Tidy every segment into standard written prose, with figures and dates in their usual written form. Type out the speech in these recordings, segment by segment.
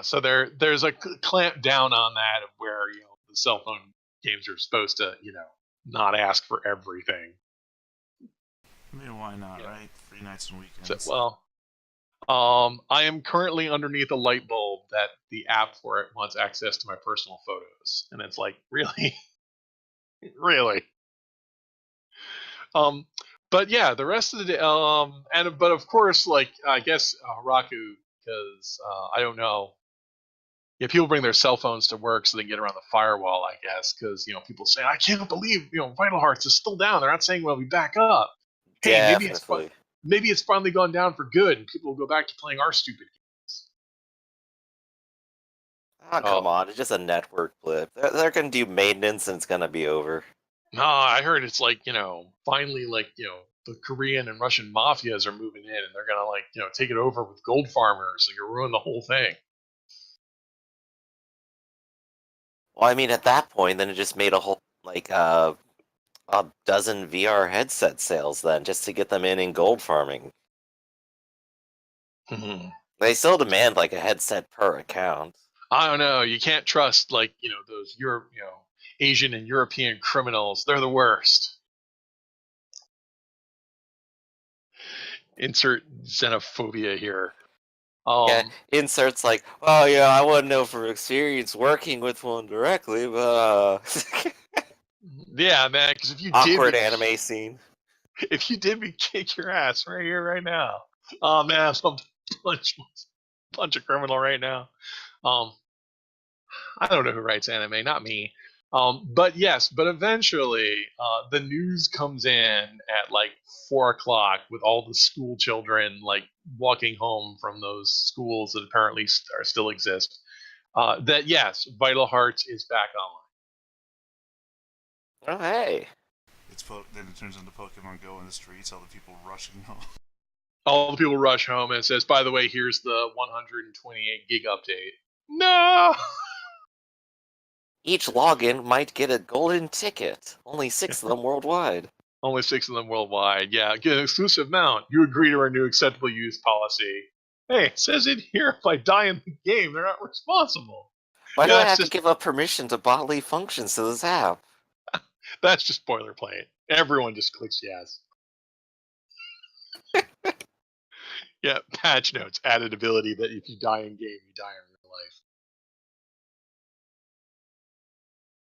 So there's a clamp down on that of where the cell phone games are supposed to not ask for everything. I mean, why not, right? Free nights and weekends. So, I am currently underneath a light bulb that the app for it wants access to my personal photos, and it's like, really, really. But yeah, the rest of the day, but of course, like I guess Raku, because I don't know. Yeah, people bring their cell phones to work so they can get around the firewall, I guess, because people say, I can't believe Vital Hearts is still down. They're not saying well we back up. Hey, Definitely. maybe it's finally gone down for good, and people will go back to playing our stupid games. Oh, come on, it's just a network blip. They're gonna do maintenance and it's gonna be over. No, I heard it's like finally like the Korean and Russian mafias are moving in, and they're gonna like take it over with gold farmers, and you'll ruin the whole thing. Well, I mean, at that point, then it just made a whole like a dozen VR headset sales then just to get them in gold farming. They still demand like a headset per account. I don't know. You can't trust like those Asian and European criminals. They're the worst. Insert xenophobia here. Yeah, inserts like, oh yeah, I wouldn't know from experience working with one directly, but yeah, man. Because if you awkward anime scene. If you did, we kick your ass right here, right now. Oh man, I'm punch a criminal right now. I don't know who writes anime, not me. But eventually, the news comes in at like 4 o'clock with all the school children like walking home from those schools that apparently still exist. That yes, Vital Hearts is back online. Oh hey. Then it turns into Pokemon Go in the streets, all the people rushing home. All the people rush home and it says, by the way, here's the 128 gig update. No! Each login might get a golden ticket. Only 6 of them worldwide. Only 6 of them worldwide. Yeah, get an exclusive mount. You agree to our new acceptable use policy. Hey, it says in here if I die in the game, they're not responsible. Why do I have to give up permission to bodily functions to this app? That's just boilerplate. Everyone just clicks yes. Yeah, patch notes. Added ability that if you die in game, you die in real life.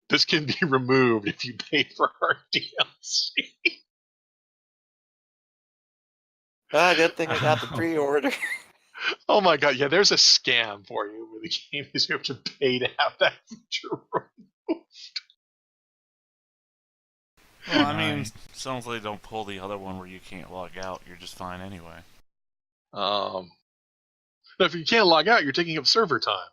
This can be removed if you pay for our DLC. Good thing I got the pre-order. Oh my god, yeah, there's a scam for you where the game is you have to pay to have that feature removed. Well, I mean, sounds like they don't pull the other one where you can't log out. You're just fine anyway. If you can't log out, you're taking up server time.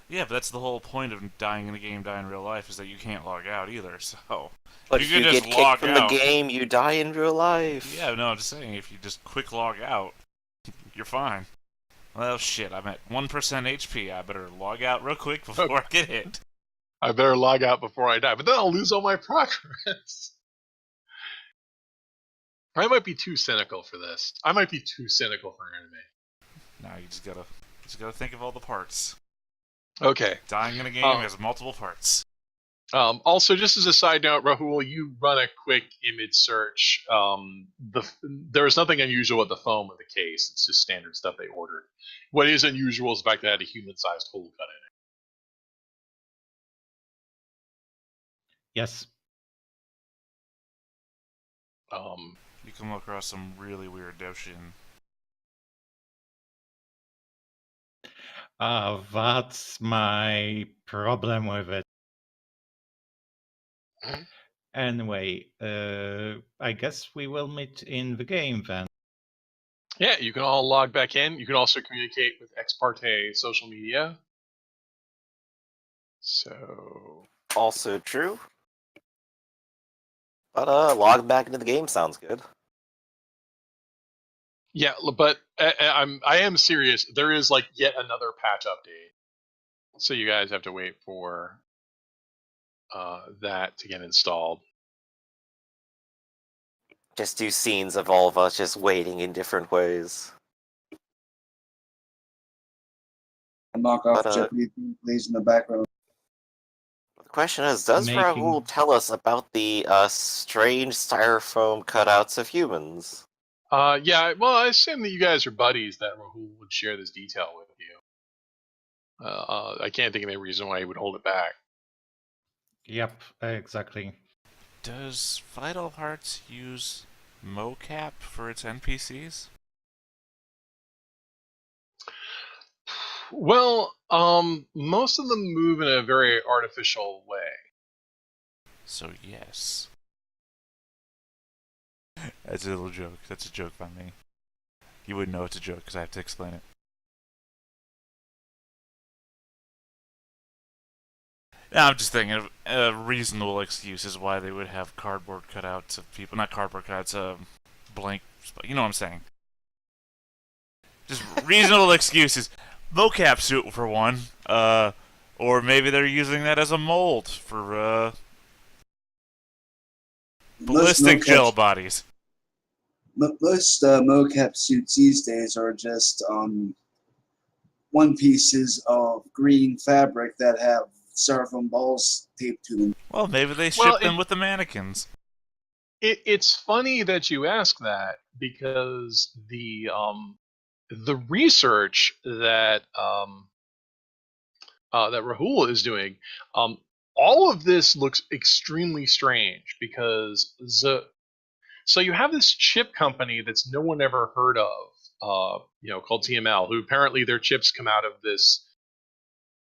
Yeah, but that's the whole point of dying in a game, die in real life, is that you can't log out either, so... But if you get kicked from the game, you die in real life. Yeah, no, I'm just saying, if you just quick log out, you're fine. Well, shit, I'm at 1% HP. I better log out real quick before I get hit. I better log out before I die, but then I'll lose all my progress. I might be too cynical for this. I might be too cynical for anime. No, you just gotta think of all the parts. Okay. Dying in a game has multiple parts. Also, just as a side note, Rahul, you run a quick image search. There was nothing unusual with the foam of the case. It's just standard stuff they ordered. What is unusual is the fact that it had a human-sized hole cut in it. Yes. You come across some really weird Doshin. That's my problem with it. Anyway, I guess we will meet in the game then. Yeah, you can all log back in. You can also communicate with ex parte social media. So... Also true. But log back into the game sounds good. Yeah, but I am serious. There is like yet another patch update, so you guys have to wait for that to get installed. Just do scenes of all of us just waiting in different ways. A knockoff Jeopardy theme plays in the background. The question is, does Rahul tell us about the strange styrofoam cutouts of humans? Yeah, well, I assume that you guys are buddies, that Rahul would share this detail with you. I can't think of any reason why he would hold it back. Yep, exactly. Does Vital Hearts use mocap for its NPCs? Well, most of them move in a very artificial way. So yes. That's a little joke. That's a joke by me. You wouldn't know it's a joke because I have to explain it. Now, I'm just thinking a reasonable excuse is why they would have cardboard cutouts of people. Not cardboard cutouts, blank. You know what I'm saying. Just reasonable excuses. Mocap suit for one. Or maybe they're using that as a mold for ballistic gel bodies. Most mocap suits these days are just one pieces of green fabric that have styrofoam balls taped to them. Well, maybe they ship them with the mannequins. It's funny that you ask that, because the research that that Rahul is doing, all of this looks extremely strange, because so you have this chip company that's no one ever heard of, called TML, who apparently their chips come out of this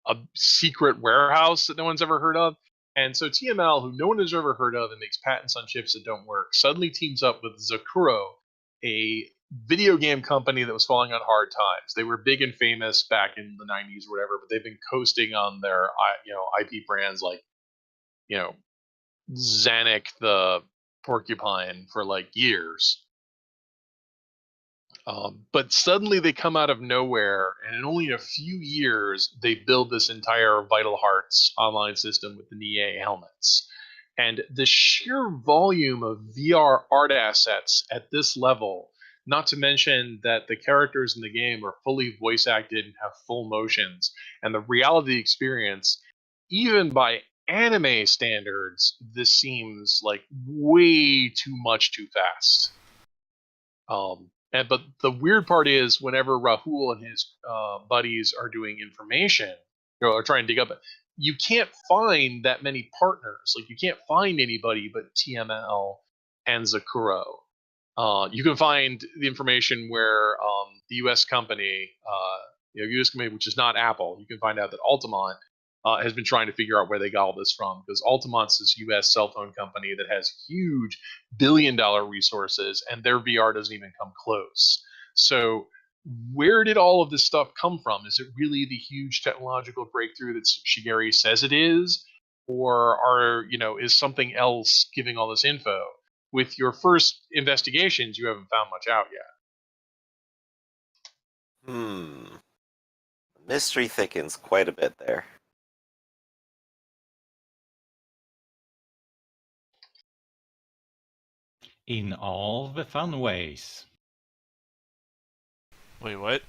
a secret warehouse that no one's ever heard of. And so TML, who no one has ever heard of and makes patents on chips that don't work, suddenly teams up with Zakuro, a video game company that was falling on hard times. They were big and famous back in the 90s or whatever, but they've been coasting on their IP brands like, Zanuck the porcupine for like years. But suddenly they come out of nowhere, and in only a few years, they build this entire Vital Hearts online system with the NIE helmets. And the sheer volume of VR art assets at this level, not to mention that the characters in the game are fully voice acted and have full motions, and the reality experience, even by anime standards, this seems like way too much too fast. But the weird part is, whenever Rahul and his buddies are doing information, or trying to dig up it, you can't find that many partners. Like, you can't find anybody but TML and Zakuro. You can find the information where the U.S. company, U.S. company, which is not Apple, you can find out that Altamont has been trying to figure out where they got all this from, because Altamont's this U.S. cell phone company that has huge billion-dollar resources, and their VR doesn't even come close. So where did all of this stuff come from? Is it really the huge technological breakthrough that Shigeru says it is, or is something else giving all this info? With your first investigations, you haven't found much out yet. Mystery thickens quite a bit there. In all the fun ways. Wait, what?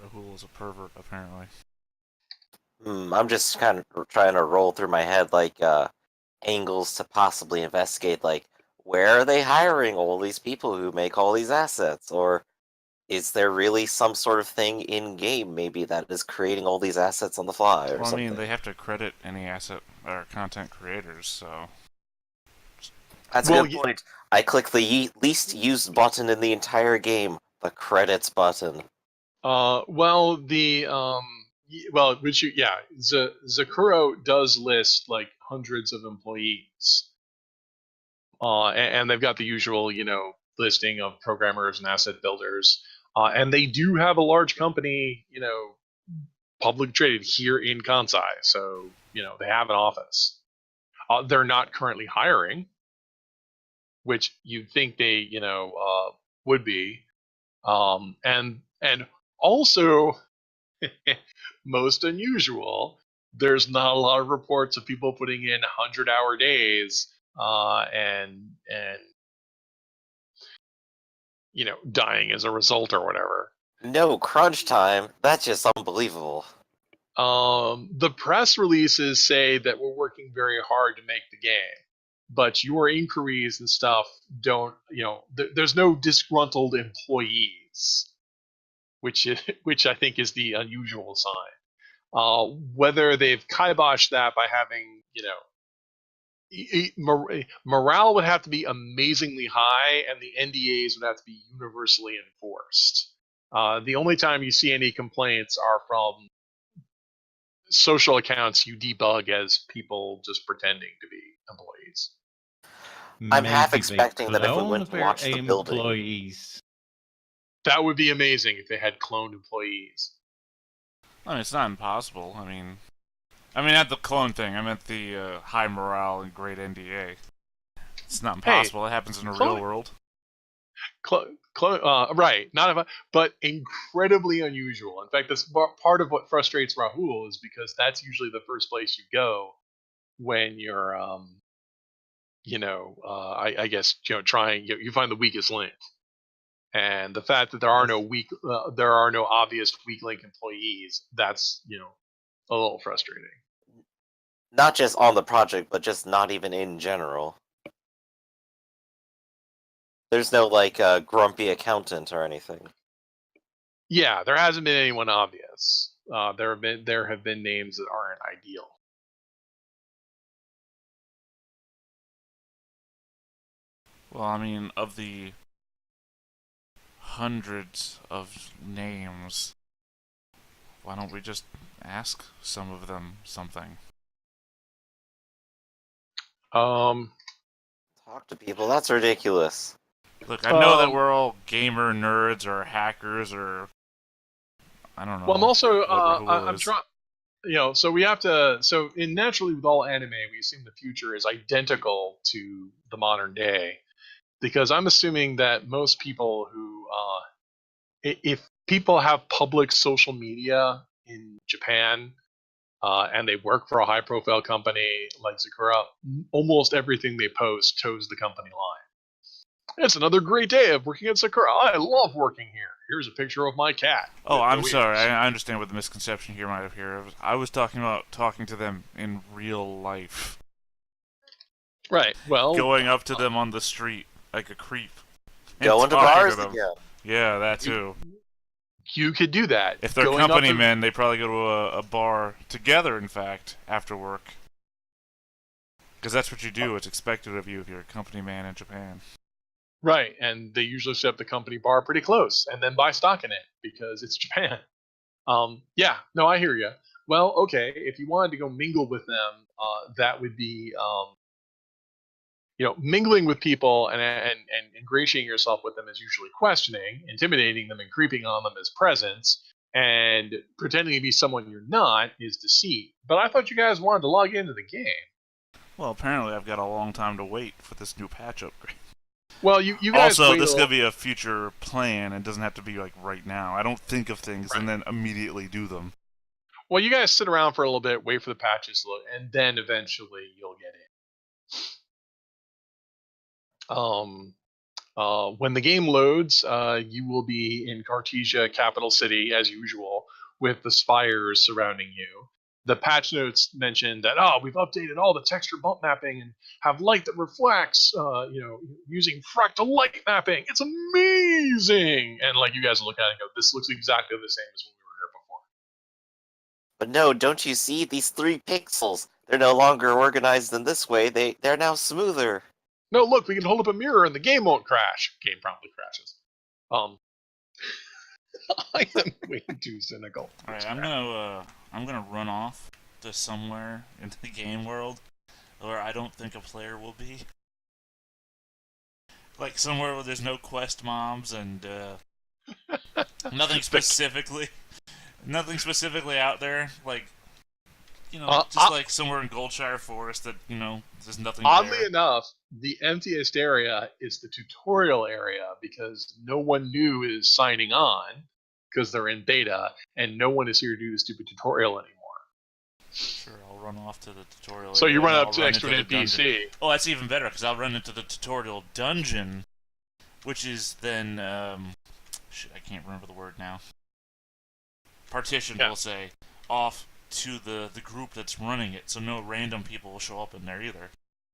Rahul is a pervert, apparently. I'm just kind of trying to roll through my head, like, angles to possibly investigate, like, where are they hiring all these people who make all these assets? Or is there really some sort of thing in-game, maybe, that is creating all these assets on the fly, or something? I mean, they have to credit any asset or content creators, so... That's a good point. I click the least used button in the entire game, the credits button. Zakuro does list like hundreds of employees, and they've got the usual, listing of programmers and asset builders, and they do have a large company, public traded here in Kansai, so they have an office. They're not currently hiring, which you'd think they, would be, and also, most unusual, there's not a lot of reports of people putting in 100-hour days and dying as a result or whatever. No, crunch time. That's just unbelievable. The press releases say that we're working very hard to make the game, but your inquiries and stuff don't. There's no disgruntled employees, which I think is the unusual sign. Whether they've kiboshed that by having morale would have to be amazingly high, and the NDAs would have to be universally enforced. The only time you see any complaints are from social accounts you debug as people just pretending to be employees. I'm half Maybe expecting that if we went to their watch the building. employees. That would be amazing if they had cloned employees. I mean, it's not impossible. I mean, not the clone thing. I meant the high morale and great NDA. It's not impossible. It happens in the real world. Right, but incredibly unusual. In fact, that's part of what frustrates Rahul, is because that's usually the first place you go when you're, I guess trying. You find the weakest link, and the fact that there are no obvious weak link employees. That's a little frustrating. Not just on the project, but just not even in general. There's no grumpy accountant or anything. Yeah, there hasn't been anyone obvious. There have been names that aren't ideal. Well, I mean, of the hundreds of names, why don't we just ask some of them something? Talk to people. That's ridiculous. Look, I know that we're all gamer nerds or hackers or I don't know. Well, I'm also I'm trying. So we have to. So naturally, with all anime, we assume the future is identical to the modern day, because I'm assuming that most people who, if people have public social media in Japan, and they work for a high-profile company like Sakura, almost everything they post toes the company line. It's another great day of working at Sakura. I love working here. Here's a picture of my cat. Oh, I'm sorry. I understand what the misconception here might appear. I was talking about talking to them in real life. Right. Well, going up to them on the street like a creep. Going to bars again. Yeah, that too. You could do that. If they're company men, they probably go to a bar together, in fact, after work. Because that's what you do. It's expected of you if you're a company man in Japan. Right, and they usually set up the company bar pretty close, and then buy stock in it, because it's Japan. Yeah, no, I hear you. Well, okay, if you wanted to go mingle with them, that would be, mingling with people and ingratiating yourself with them is usually questioning, intimidating them, and creeping on them as presence, and pretending to be someone you're not is deceit. But I thought you guys wanted to log into the game. Well, apparently I've got a long time to wait for this new patch upgrade. Well, you guys also, this could be a future plan. It doesn't have to be like right now. I don't think of things and then immediately do them. Well, you guys sit around for a little bit, wait for the patches to load, and then eventually you'll get in. When the game loads, you will be in Cartesia, capital city, as usual, with the spires surrounding you. The patch notes mentioned that, we've updated all the texture bump mapping and have light that reflects, using fractal light mapping. It's amazing! And you guys look at it and go, this looks exactly the same as when we were here before. But no, don't you see these 3 pixels? They're no longer organized in this way. They're now smoother. No, look, we can hold up a mirror and the game won't crash. Game promptly crashes. I am way too cynical. All right, I'm gonna run off to somewhere into the game world where I don't think a player will be. Like somewhere where there's no quest mobs and nothing specifically out there. Like just somewhere in Goldshire Forest that there's nothing. Oddly enough, the emptiest area is the tutorial area because no one new is signing on because they're in beta and no one is here to do the stupid tutorial anymore. Sure, I'll run off to the tutorial. So you area, run and up I'll to next to an into the dungeon. NPC. Oh, that's even better because I'll run into the tutorial dungeon, which is then shit, I can't remember the word now. Partitioned, we'll say, off to the group that's running it, so no random people will show up in there either.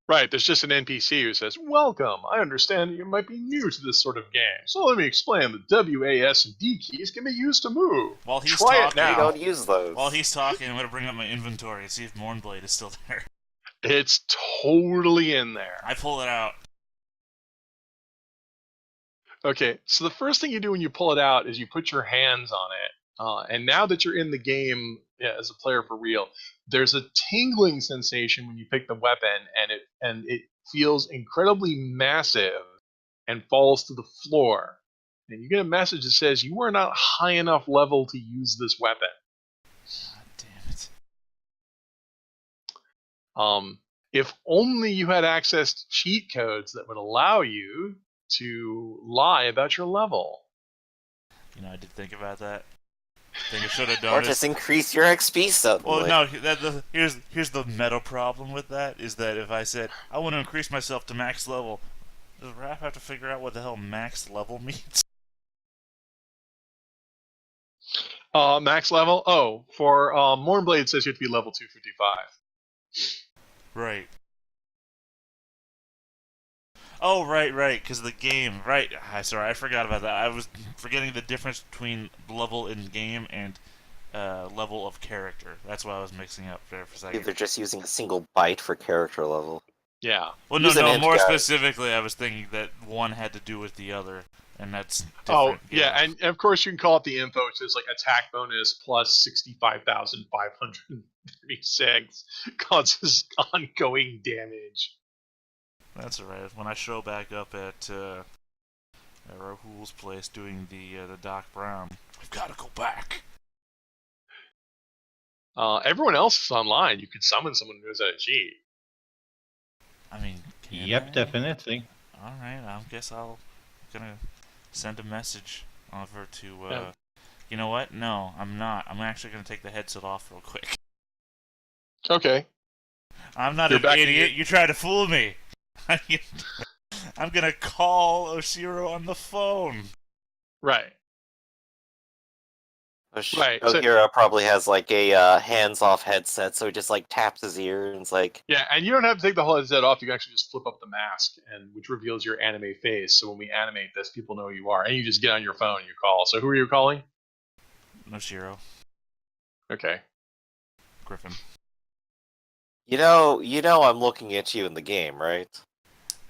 Right, there's just an NPC who says, "Welcome, I understand that you might be new to this sort of game, so let me explain the W, A, S, and D keys can be used to move. While he's Try talking, it We now." don't use those. While he's talking, I'm going to bring up my inventory and see if Mournblade is still there. It's totally in there. I pull it out. Okay, so the first thing you do when you pull it out is you put your hands on it. And now that you're in the game as a player for real, there's a tingling sensation when you pick the weapon, and it feels incredibly massive and falls to the floor. And you get a message that says you are not high enough level to use this weapon. God damn it. If only you had access to cheat codes that would allow you to lie about your level. You know, I did think about that. I think I should have Or done just it. increase your XP suddenly. Well, no. Here's the meta problem with that is that if I said I want to increase myself to max level, does Raph have to figure out what the hell max level means? Max level? Oh, for Mournblade says you have to be level 255. Right. Oh, right, because the game. Right. Sorry, I forgot about that. I was forgetting the difference between level in game and level of character. That's what I was mixing up there for a second. They're just using a single byte for character level. Yeah. Well, Use an no. int, More guys. specifically, I was thinking that one had to do with the other, and that's different. Oh, yeah, and of course you can call it the info, which is like attack bonus plus 65,536 causes ongoing damage. That's alright. When I show back up at Rahul's place doing the Doc Brown, I've got to go back. Everyone else is online. You could summon someone who knows how to cheat. I mean, can Yep, I? definitely. Alright, I guess gonna send a message over to, Yeah. You know what? No, I'm not. I'm actually gonna take the headset off real quick. Okay. I'm not You're an back idiot. again. You tried to fool me. I'm gonna call Oshiro on the phone. Right. Right, so- Ohira probably has like a hands-off headset, so he just like taps his ear and it's like, Yeah, and you don't have to take the whole headset off. You can actually just flip up the mask, and which reveals your anime face. So when we animate this, people know who you are. And you just get on your phone and you call. So who are you calling? Oshiro. Okay. Griffin. you know, I'm looking at you in the game, right?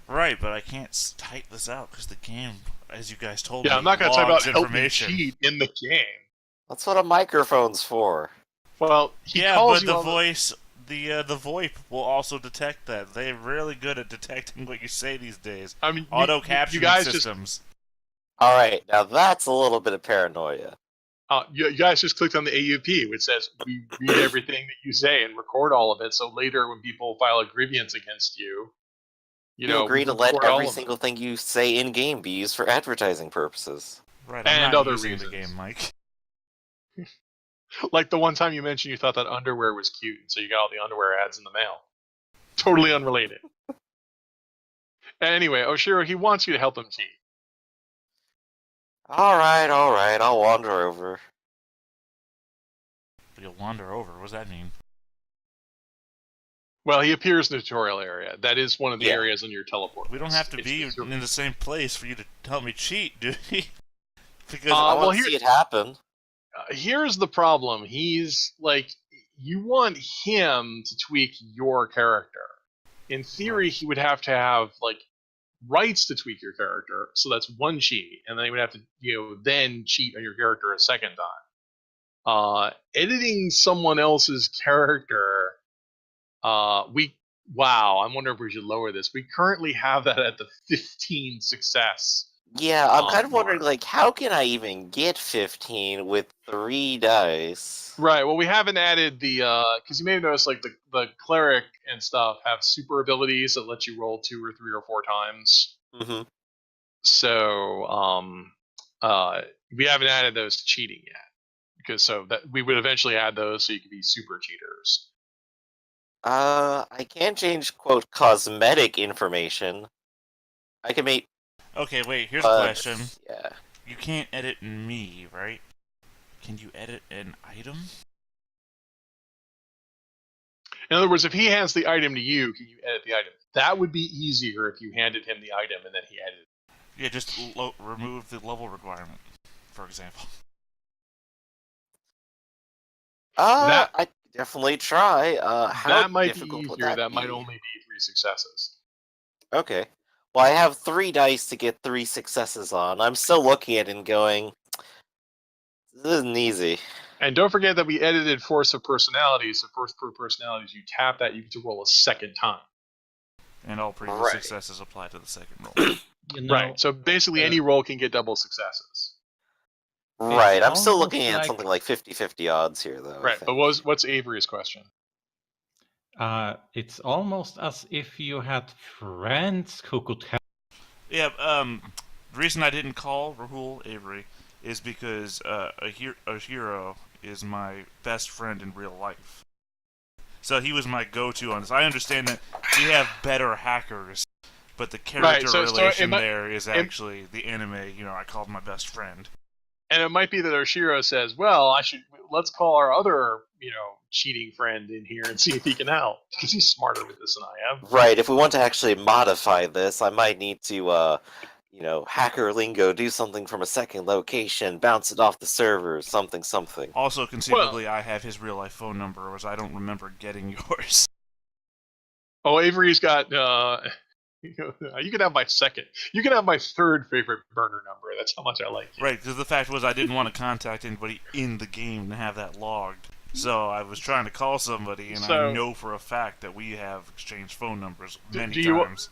Right, but I can't type this out because the game, as you guys told me, Yeah, I'm not going to type out logs help me information. cheat in the game. That's what a microphone's for. Well, he Yeah, calls but you the on voice, the VoIP will also detect that. They're really good at detecting what you say these days. I mean, Auto you captioning guys systems. All right, now that's a little bit of paranoia. you guys just clicked on the AUP, which says we read everything that you say and record all of it. So later, when people file a grievance against you, You agree we to let record all every of it. single thing you say in game be used for advertising purposes. Right, I'm And not other using reasons. the game, Mike. Like the one time you mentioned you thought that underwear was cute, and so you got all the underwear ads in the mail. Totally unrelated. Anyway, Oshiro, he wants you to help him cheat. All right, I'll wander over. You'll wander over. What does that mean? Well, he appears in the tutorial area. That is one of the Yeah. areas on your teleport. We don't have to be It's- in the same place for you to help me cheat, do we? Because I well, want to see it happen. Here's the problem. He's like, you want him to tweak your character. In theory, he would have to have like rights to tweak your character, so that's one cheat, and then he would have to, then cheat on your character a second time. Editing someone else's character, I wonder if we should lower this. We currently have that at the 15 success. Yeah, I'm kind of mark. wondering, like, how can I even get 15 with 3 dice? Right. Well, we haven't added the because you may have noticed like the cleric and stuff have super abilities that let you roll 2 or 3 or 4 times. Mm-hmm. So we haven't added those to cheating yet, because so that we would eventually add those so you could be super cheaters. I can't change, quote, cosmetic information. I can make... Okay, wait, here's a question. Yeah. You can't edit me, right? Can you edit an item? In other words, if he hands the item to you, can you edit the item? That would be easier if you handed him the item and then he edited it. Yeah, just remove the level requirement, for example. I definitely try. How that might be difficult would easier. that That be? might only be 3 successes. Okay. Well, I have 3 dice to get 3 successes on. I'm still looking at it and going, this isn't easy. And don't forget that we edited Force of Personalities. So Force of Personalities, you tap that, you get to roll a second time. And all previous Right. successes apply to the second roll. You know, Right. So basically, any roll can get double successes. Right. I'm still almost looking at like- something like 50-50 odds here, though. I Right. think. But what's Avery's question? It's almost as if you had friends who could help. Yeah, the reason I didn't call Rahul Avery is because a hero is my best friend in real life. So he was my go-to on this. I understand that we have better hackers, but the character relation there is actually the anime. I called my best friend. And it might be that Oshiro says, "Well, let's call our other, cheating friend in here and see if he can help because he's smarter with this than I am." Right. If we want to actually modify this, I might need to, hacker lingo, do something from a second location, bounce it off the server, something. Also, conceivably, I have his real-life phone number, whereas I don't remember getting yours. Oh, Avery's got. You can have my second. You can have my third favorite burner number. That's how much I like you. Right, because the fact was I didn't want to contact anybody in the game and have that logged. So I was trying to call somebody, and I know for a fact that we have exchanged phone numbers many times.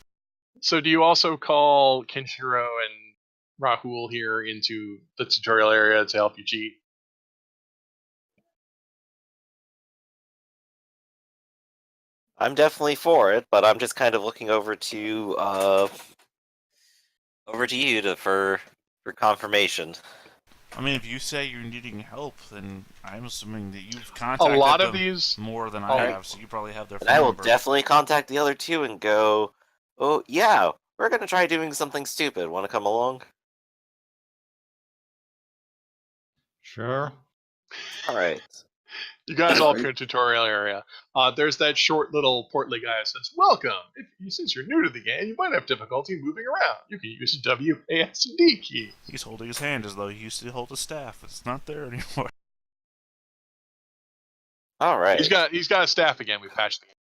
So do you also call Kenshiro and Rahul here into the tutorial area to help you cheat? I'm definitely for it, but I'm just kind of looking over to you for confirmation. I mean, if you say you're needing help, then I'm assuming that you've contacted A lot of them these more than I have, so you probably have their phone And I will number. definitely contact the other 2 and go, oh, yeah, we're going to try doing something stupid. Want to come along? Sure. All right. You guys all appear in the tutorial area. There's that short little portly guy that says, "Welcome. Since you're new to the game, you might have difficulty moving around. You can use the W, A, S, and D key." He's holding his hand as though he used to hold a staff. It's not there anymore. All right. He's got a staff again. We patched the game.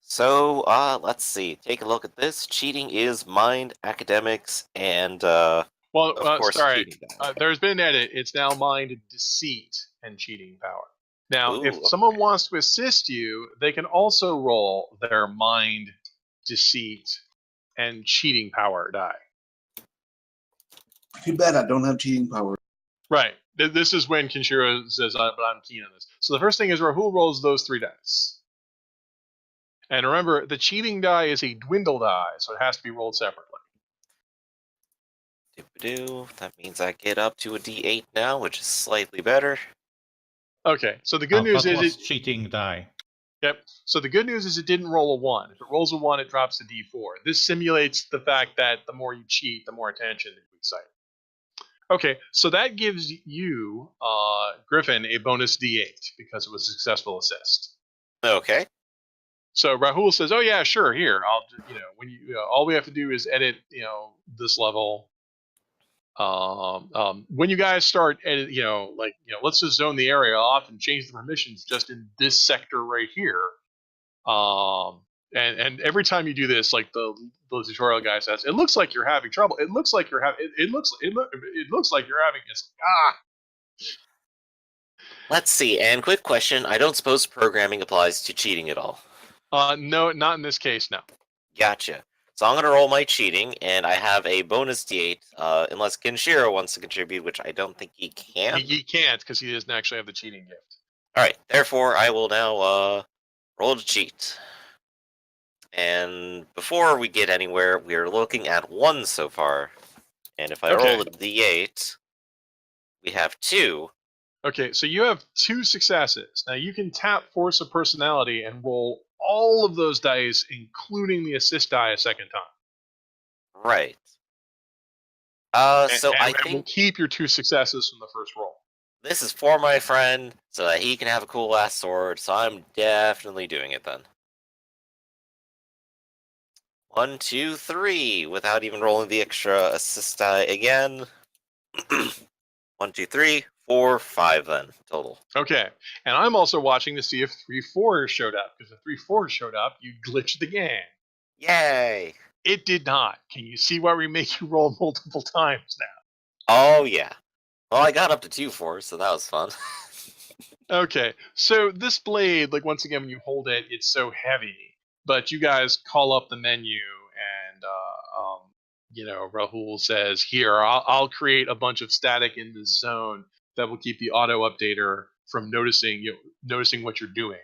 So, let's see. Take a look at this. Cheating is mind, academics, and of course, sorry. cheating. There's been an edit. It's now mind, deceit, and cheating power. Now, Ooh, if someone wants to assist you, they can also roll their mind, deceit, and cheating power die. Too bad I don't have cheating power. Right. This is when Kenshiro says, "But I'm keen on this." So the first thing is Rahul rolls those 3 dice. And remember, the cheating die is a dwindle die, so it has to be rolled separately. That means I get up to a D8 now, which is slightly better. Okay, so the good news What was is cheating die? Yep. So the good news is it didn't roll a 1. If it rolls a 1, it drops to D4. This simulates the fact that the more you cheat, the more attention that you excite. Okay, so that gives you, Griffin, a bonus D8 because it was a successful assist. Okay. So Rahul says, "Oh yeah, sure. Here, I'll when all we have to do is edit this level. When you guys start edit, let's just zone the area off and change the permissions just in this sector right here. And every time you do this, like the tutorial guy says, it looks like you're having trouble. It looks like you're having. It looks like you're having this. Let's see. And quick question: I don't suppose programming applies to cheating at all. No, not in this case. No. Gotcha. So I'm gonna roll my cheating, and I have a bonus D8, unless Kenshiro wants to contribute, which I don't think he can. He can't because he doesn't actually have the cheating gift. All right. Therefore, I will now roll to cheat. And before we get anywhere, we are looking at 1 so far. And if I roll a D8, we have 2. Okay, so you have 2 successes. Now you can tap Force of Personality and roll all of those dice, including the assist die, a second time. Right. And, So and, I and we'll think keep your 2 successes from the first roll. this is for my friend so that he can have a cool ass sword. So I'm definitely doing it then. 1, 2, 3, without even rolling the extra assist die again. 1, 2, 3, 4, 5 then total. Okay, and I'm also watching to see if 3-4 showed up, because if 3-4 showed up, you glitched the game. Yay! It did not. Can you see why we make you roll multiple times now? Oh yeah. Well, I got up to 2 4, so that was fun. Okay, so this blade, like once again, when you hold it, it's so heavy. But you guys call up the menu, and Rahul says, "Here, I'll create a bunch of static in this zone that will keep the auto updater from noticing what you're doing."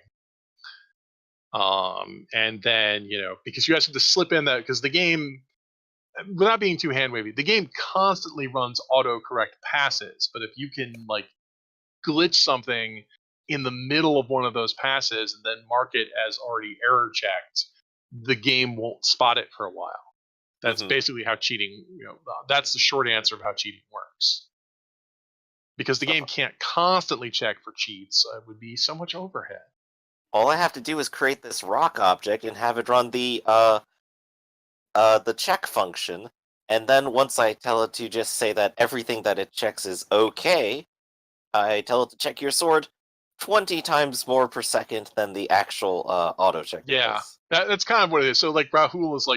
And then because you guys have to slip in that, because the game, without being too hand wavy, the game constantly runs autocorrect passes. But if you can glitch something in the middle of one of those passes and then mark it as already error checked, the game won't spot it for a while. That's basically how cheating, that's the short answer of how cheating works. Because the game can't constantly check for cheats. It would be so much overhead. All I have to do is create this rock object and have it run the check function, and then once I tell it to just say that everything that it checks is okay, I tell it to check your sword 20 times more per second than the actual auto check. Yeah, that's kind of what it is. So Rahul is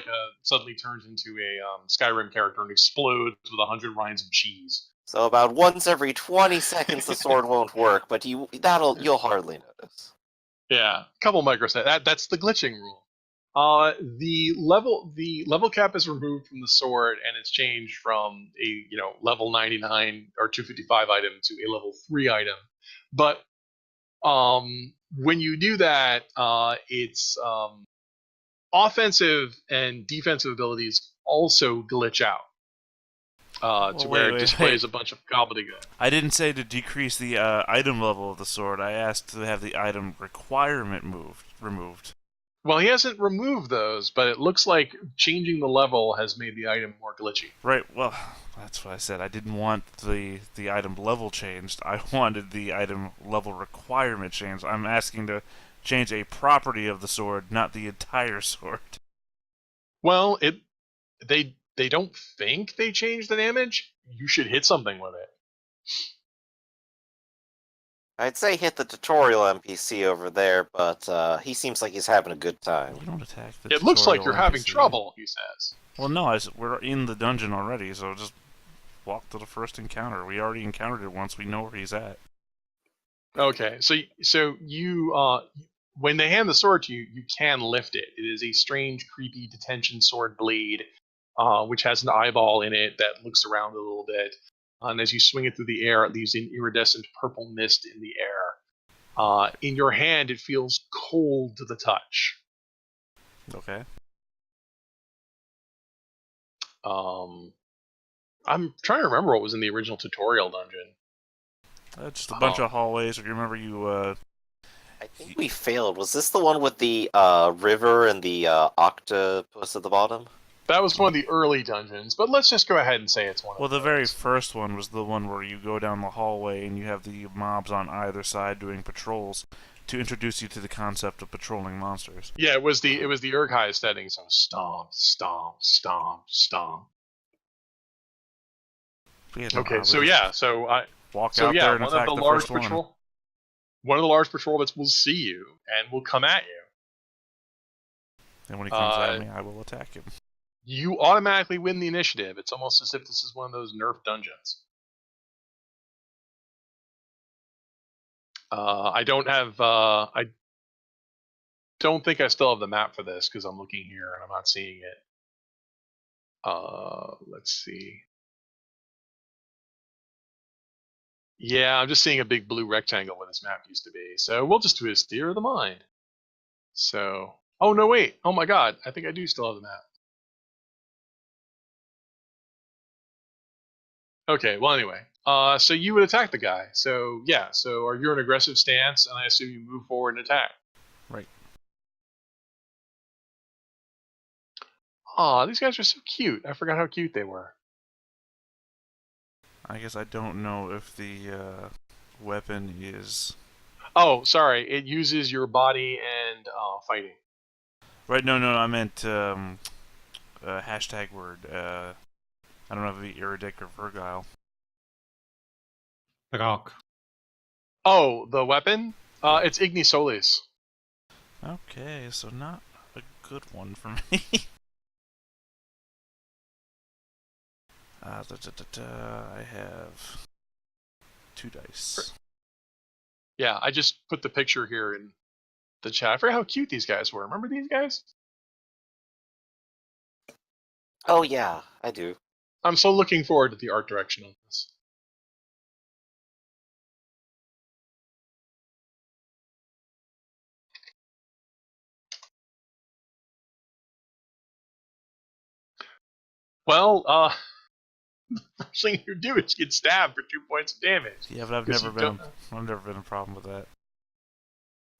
suddenly turns into a Skyrim character and explodes with 100 rinds of cheese. So about once every 20 seconds the sword won't work, but you'll hardly notice. Yeah, a couple microseconds. That's the glitching rule. The level cap is removed from the sword, and it's changed from a level 99 or 255 item to a level 3 item. But when you do that, it's offensive and defensive abilities also glitch out. Where it displays a bunch of gobbledygook. I didn't say to decrease the item level of the sword. I asked to have the item requirement removed. Well, he hasn't removed those, but it looks like changing the level has made the item more glitchy. Right, well, that's what I said. I didn't want the item level changed. I wanted the item level requirement changed. I'm asking to change a property of the sword, not the entire sword. Well, they don't think they changed the damage. You should hit something with it. I'd say hit the tutorial NPC over there, but he seems like he's having a good time. We don't attack the It looks like you're NPC. having trouble, he says. Well, no, we're in the dungeon already, so just walk to the first encounter. We already encountered it once. We know where he's at. Okay, so you when they hand the sword to you, you can lift it. It is a strange, creepy detention sword blade, which has an eyeball in it that looks around a little bit. And as you swing it through the air, it leaves an iridescent purple mist in the air. In your hand, it feels cold to the touch. Okay. I'm trying to remember what was in the original tutorial dungeon. Just a bunch of hallways. If you remember, I think we failed. Was this the one with the river and the octopus at the bottom? That was one of the early dungeons, but let's just go ahead and say it's one of Well, the those. very first one was the one where you go down the hallway and you have the mobs on either side doing patrols to introduce you to the concept of patrolling monsters. Yeah, it was the Urkhai setting, so stomp, stomp, stomp, stomp. Okay, so yeah, so I walk out there and one of attack the the large first one. patrol, one of the large patrol bits will see you and will come at you. And when he comes at me, I will attack him. You automatically win the initiative. It's almost as if this is one of those nerf dungeons. I don't have. I don't think I still have the map for this because I'm looking here and I'm not seeing it. Let's see. Yeah, I'm just seeing a big blue rectangle where this map used to be. So we'll just do a Steer of the Mind. So, oh no, wait. Oh my God, I think I do still have the map. Okay, well anyway, So you would attack the guy. So yeah. So are you in an aggressive stance, and I assume you move forward and attack. Right. Aw, these guys are so cute. I forgot how cute they were. I guess I don't know if the weapon is... Oh, sorry. It uses your body and fighting. Right, no, I meant hashtag word. I don't know if it'd be Iridic or Virgile. Rock. Oh, the weapon? Yeah. It's Igni Solis. Okay, so not a good one for me. I have 2 dice. Yeah, I just put the picture here in the chat. I forgot how cute these guys were. Remember these guys? Oh yeah, I do. I'm so looking forward to the art direction on this. Well, first thing you do is get stabbed for 2 points of damage. Yeah, but I've 'Cause never you been a problem with that.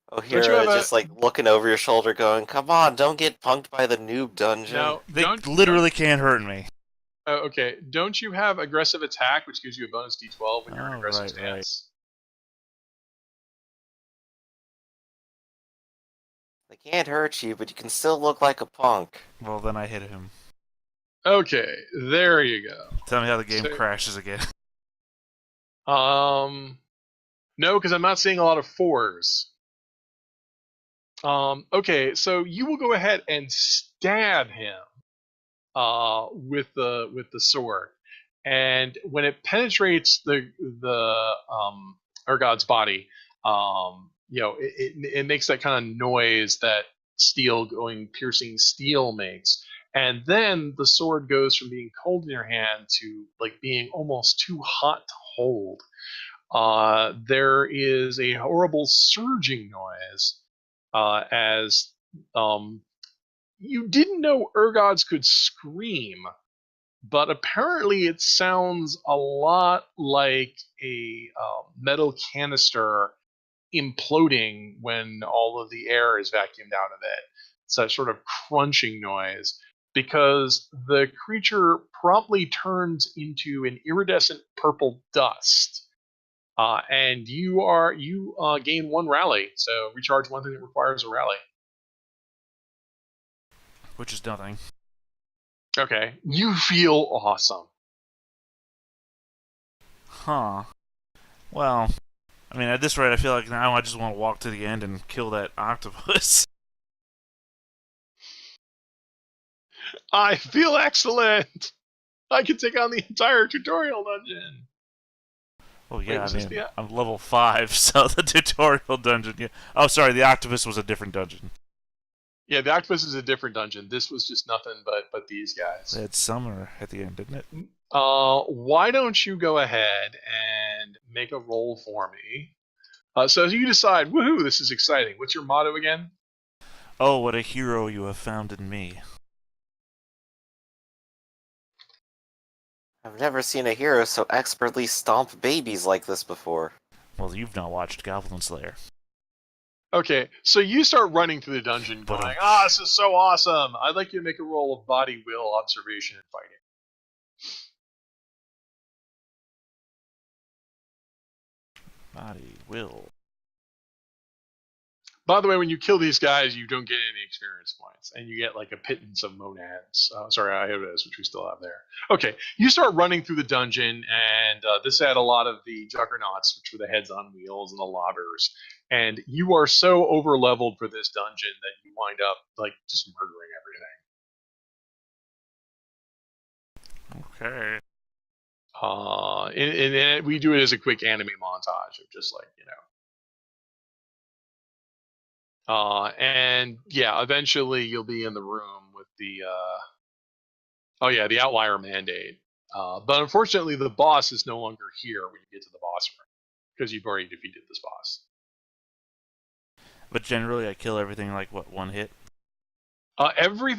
Oh, Don't you Hira have a- just like looking over your shoulder, going, "Come on, don't get punked by the noob dungeon." No, They literally can't hurt me. Okay, don't you have aggressive attack, which gives you a bonus d12 when you're in Oh, aggressive right. stance? They can't hurt you, but you can still look like a punk. Well, then I hit him. Okay, there you go. Tell me how the game So- crashes again. No, because I'm not seeing a lot of 4s. Okay, so you will go ahead and stab him with the sword, and when it penetrates the Urgod's body, it makes that kind of noise that steel going piercing steel makes, and then the sword goes from being cold in your hand to like being almost too hot to hold. There is a horrible surging noise as you didn't know Urgods could scream, but apparently it sounds a lot like a metal canister imploding when all of the air is vacuumed out of it. It's that sort of crunching noise because the creature promptly turns into an iridescent purple dust. And you gain 1 rally, so recharge one thing that requires a rally. Which is nothing. Okay, you feel awesome. Huh. Well, I mean, at this rate, I feel like now I just want to walk to the end and kill that octopus. I feel excellent. I can take on the entire tutorial dungeon. Oh yeah, was I this mean, the- I'm level 5, so the tutorial dungeon. Yeah. Oh, sorry, the octopus was a different dungeon. Yeah, the octopus is a different dungeon. This was just nothing but these guys. It had summer at the end, didn't it? Why don't you go ahead and make a roll for me? So you decide, woohoo, this is exciting. What's your motto again? Oh, what a hero you have found in me. I've never seen a hero so expertly stomp babies like this before. Well, you've not watched Goblin Slayer. Okay, so you start running through the dungeon going, this is so awesome. I'd like you to make a roll of body, will, observation, and fighting. Body, will. By the way, when you kill these guys, you don't get any experience points, and you get like a pittance of monads. Iotas, which we still have there. Okay, you start running through the dungeon, and this had a lot of the juggernauts, which were the heads on wheels, and the lobbers. And you are so over leveled for this dungeon that you wind up like just murdering everything. Okay. And we do it as a quick anime montage of just like, and yeah, eventually you'll be in the room with the the outlier mandate. But unfortunately, the boss is no longer here when you get to the boss room because you've already defeated this boss. But generally, I kill everything like, what, 1 hit? Every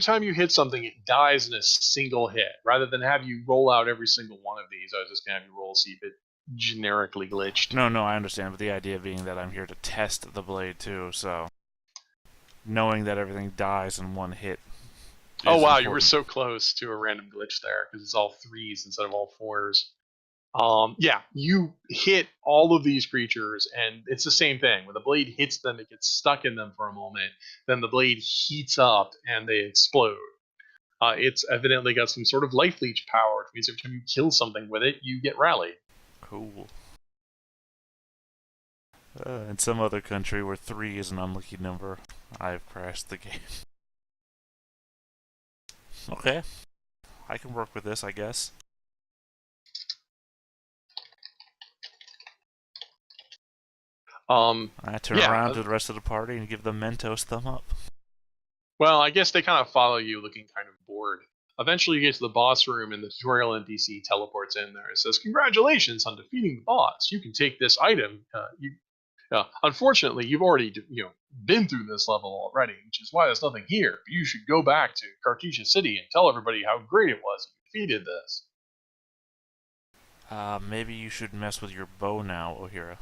time you hit something, it dies in a single hit. Rather than have you roll out every single one of these, I was just gonna have you roll, see if it generically glitched. No, I understand, but the idea being that I'm here to test the blade too, so knowing that everything dies in one hit. Oh wow, important. you were so close to a random glitch there because it's all 3s instead of all 4s. Yeah, you hit all of these creatures, and it's the same thing. When the blade hits them, it gets stuck in them for a moment. Then the blade heats up, and they explode. It's evidently got some sort of life leech power, which means every time you kill something with it, you get rallied. Cool. In some other country where 3 is an unlucky number, I've crashed the game. Okay. I can work with this, I guess. I turn around to the rest of the party and give the Mentos thumb up. Well, I guess they kind of follow you looking kind of bored. Eventually you get to the boss room and the tutorial NPC teleports in there. It says, "Congratulations on defeating the boss. You can take this item. Unfortunately, you've already been through this level already, which is why there's nothing here. You should go back to Cartesia City and tell everybody how great it was you defeated this." Maybe you should mess with your bow now, Ohira.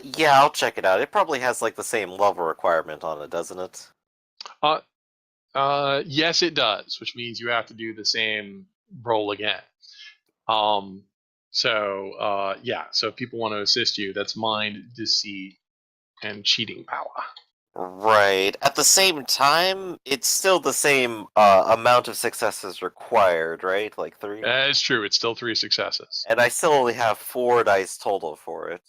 Yeah, I'll check it out. It probably has like the same level requirement on it, doesn't it? Yes, it does, which means you have to do the same roll again. So if people want to assist you, that's mind, deceit, and cheating power. Right. At the same time, it's still the same amount of successes required, right? Like 3? It's true, it's still 3 successes. And I still only have 4 dice total for it.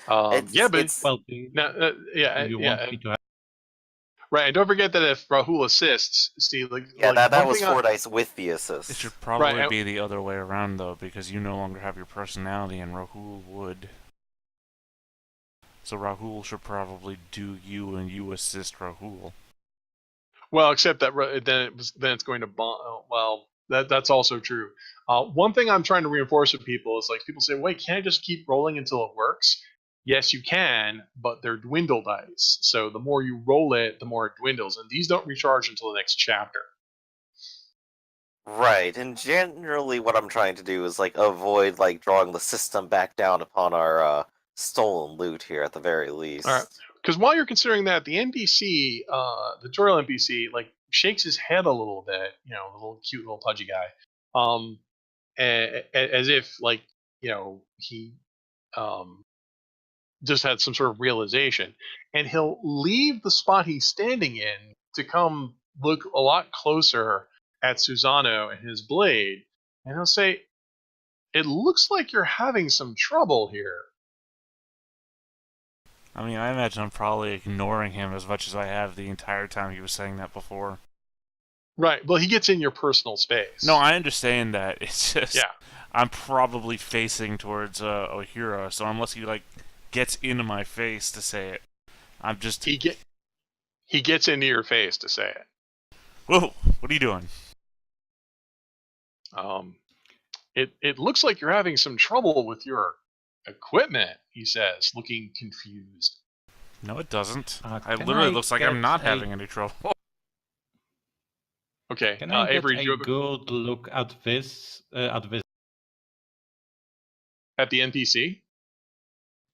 Well, You want want me to have... Right, and don't forget that if Rahul assists, that was 4 dice with the assist. It should probably be the other way around, though, because you no longer have your personality, and Rahul would. So Rahul should probably do you, and you assist Rahul. Well, except that then it's going to well, that's also true. One thing I'm trying to reinforce with people is people say, "Wait, can't I just keep rolling until it works?" Yes, you can, but they're dwindle dice. So the more you roll it, the more it dwindles, and these don't recharge until the next chapter. Right, and generally what I'm trying to do is avoid drawing the system back down upon our stolen loot here at the very least. All right. Because while you're considering that, the NPC, the tutorial NPC, shakes his head a little bit, the little cute little pudgy guy, as if he just had some sort of realization, and he'll leave the spot he's standing in to come look a lot closer at Susano and his blade, and he'll say, "It looks like you're having some trouble here." I mean, I imagine I'm probably ignoring him as much as I have the entire time he was saying that before. Right. Well, he gets in your personal space. No, I understand that. It's just I'm probably facing towards Ohira, so unless he gets into my face to say it, I'm just he gets into your face to say it. Whoa! What are you doing? It looks like you're having some trouble with your equipment, he says, looking confused. No, it doesn't. It literally looks like I'm not having any trouble. Okay. Can I Avery, get a good look at this? At the NPC?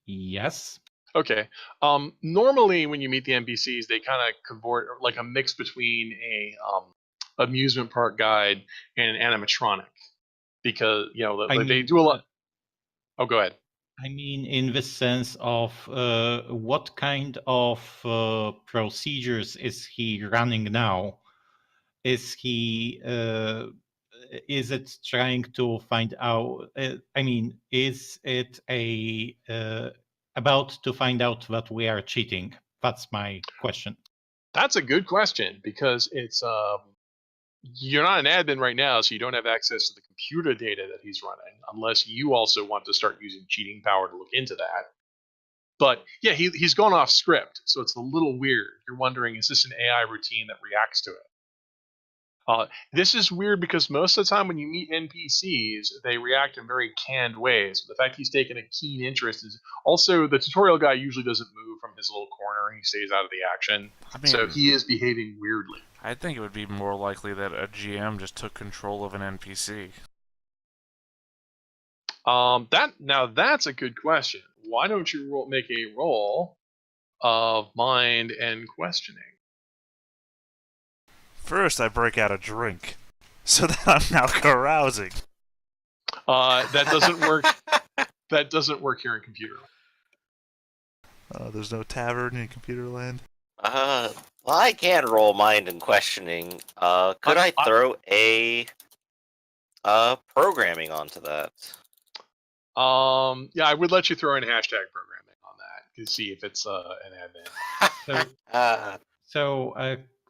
Yes. Okay. Normally, when you meet the NPCs, they kind of convert a mix between a amusement park guide and an animatronic, because they do a lot. Oh, go ahead. I mean, in the sense of what kind of procedures is he running now? Is he? Is it trying to find out? Is it about to find out that we are cheating? That's my question. That's a good question, because it's you're not an admin right now, so you don't have access to the computer data that he's running, unless you also want to start using cheating power to look into that. But yeah, he's gone off script, so it's a little weird. You're wondering, is this an AI routine that reacts to it? This is weird because most of the time when you meet NPCs, they react in very canned ways. The fact he's taken a keen interest is also the tutorial guy usually doesn't move from his little corner. He stays out of the action. I mean, So he is behaving weirdly. I think it would be more likely that a GM just took control of an NPC. That's a good question. Why don't you make a roll of mind and questioning? First, I break out a drink, so that I'm now carousing. That doesn't work. That doesn't work here in computer. There's no tavern in computer land. Well, I can roll mind and questioning. Could I throw a programming onto that? Yeah, I would let you throw in hashtag programming on that to see if it's an admin. So,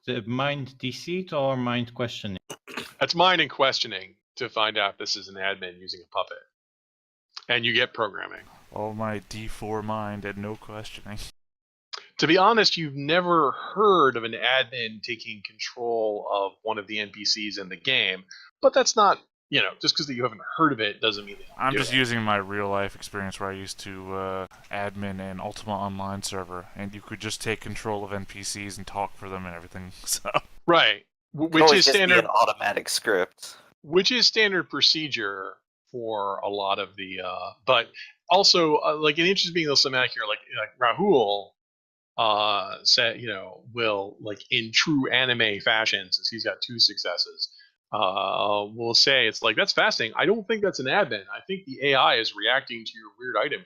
the mind deceit or mind questioning? That's mind and questioning to find out if this is an admin using a puppet, and you get programming. All my D4 mind and no questioning. To be honest, you've never heard of an admin taking control of one of the NPCs in the game, but that's not, just because you haven't heard of it doesn't mean that I'm just using my real life experience where I used to admin an Ultima Online server, and you could just take control of NPCs and talk for them and everything. So right, which is standard. Be an automatic script, which is standard procedure for a lot of the. But also, like an interesting being semantic here, like Rahul. Said, will, like in true anime fashion, since he's got 2 successes, will say it's like, that's fascinating. I don't think that's an admin. I think the AI is reacting to your weird item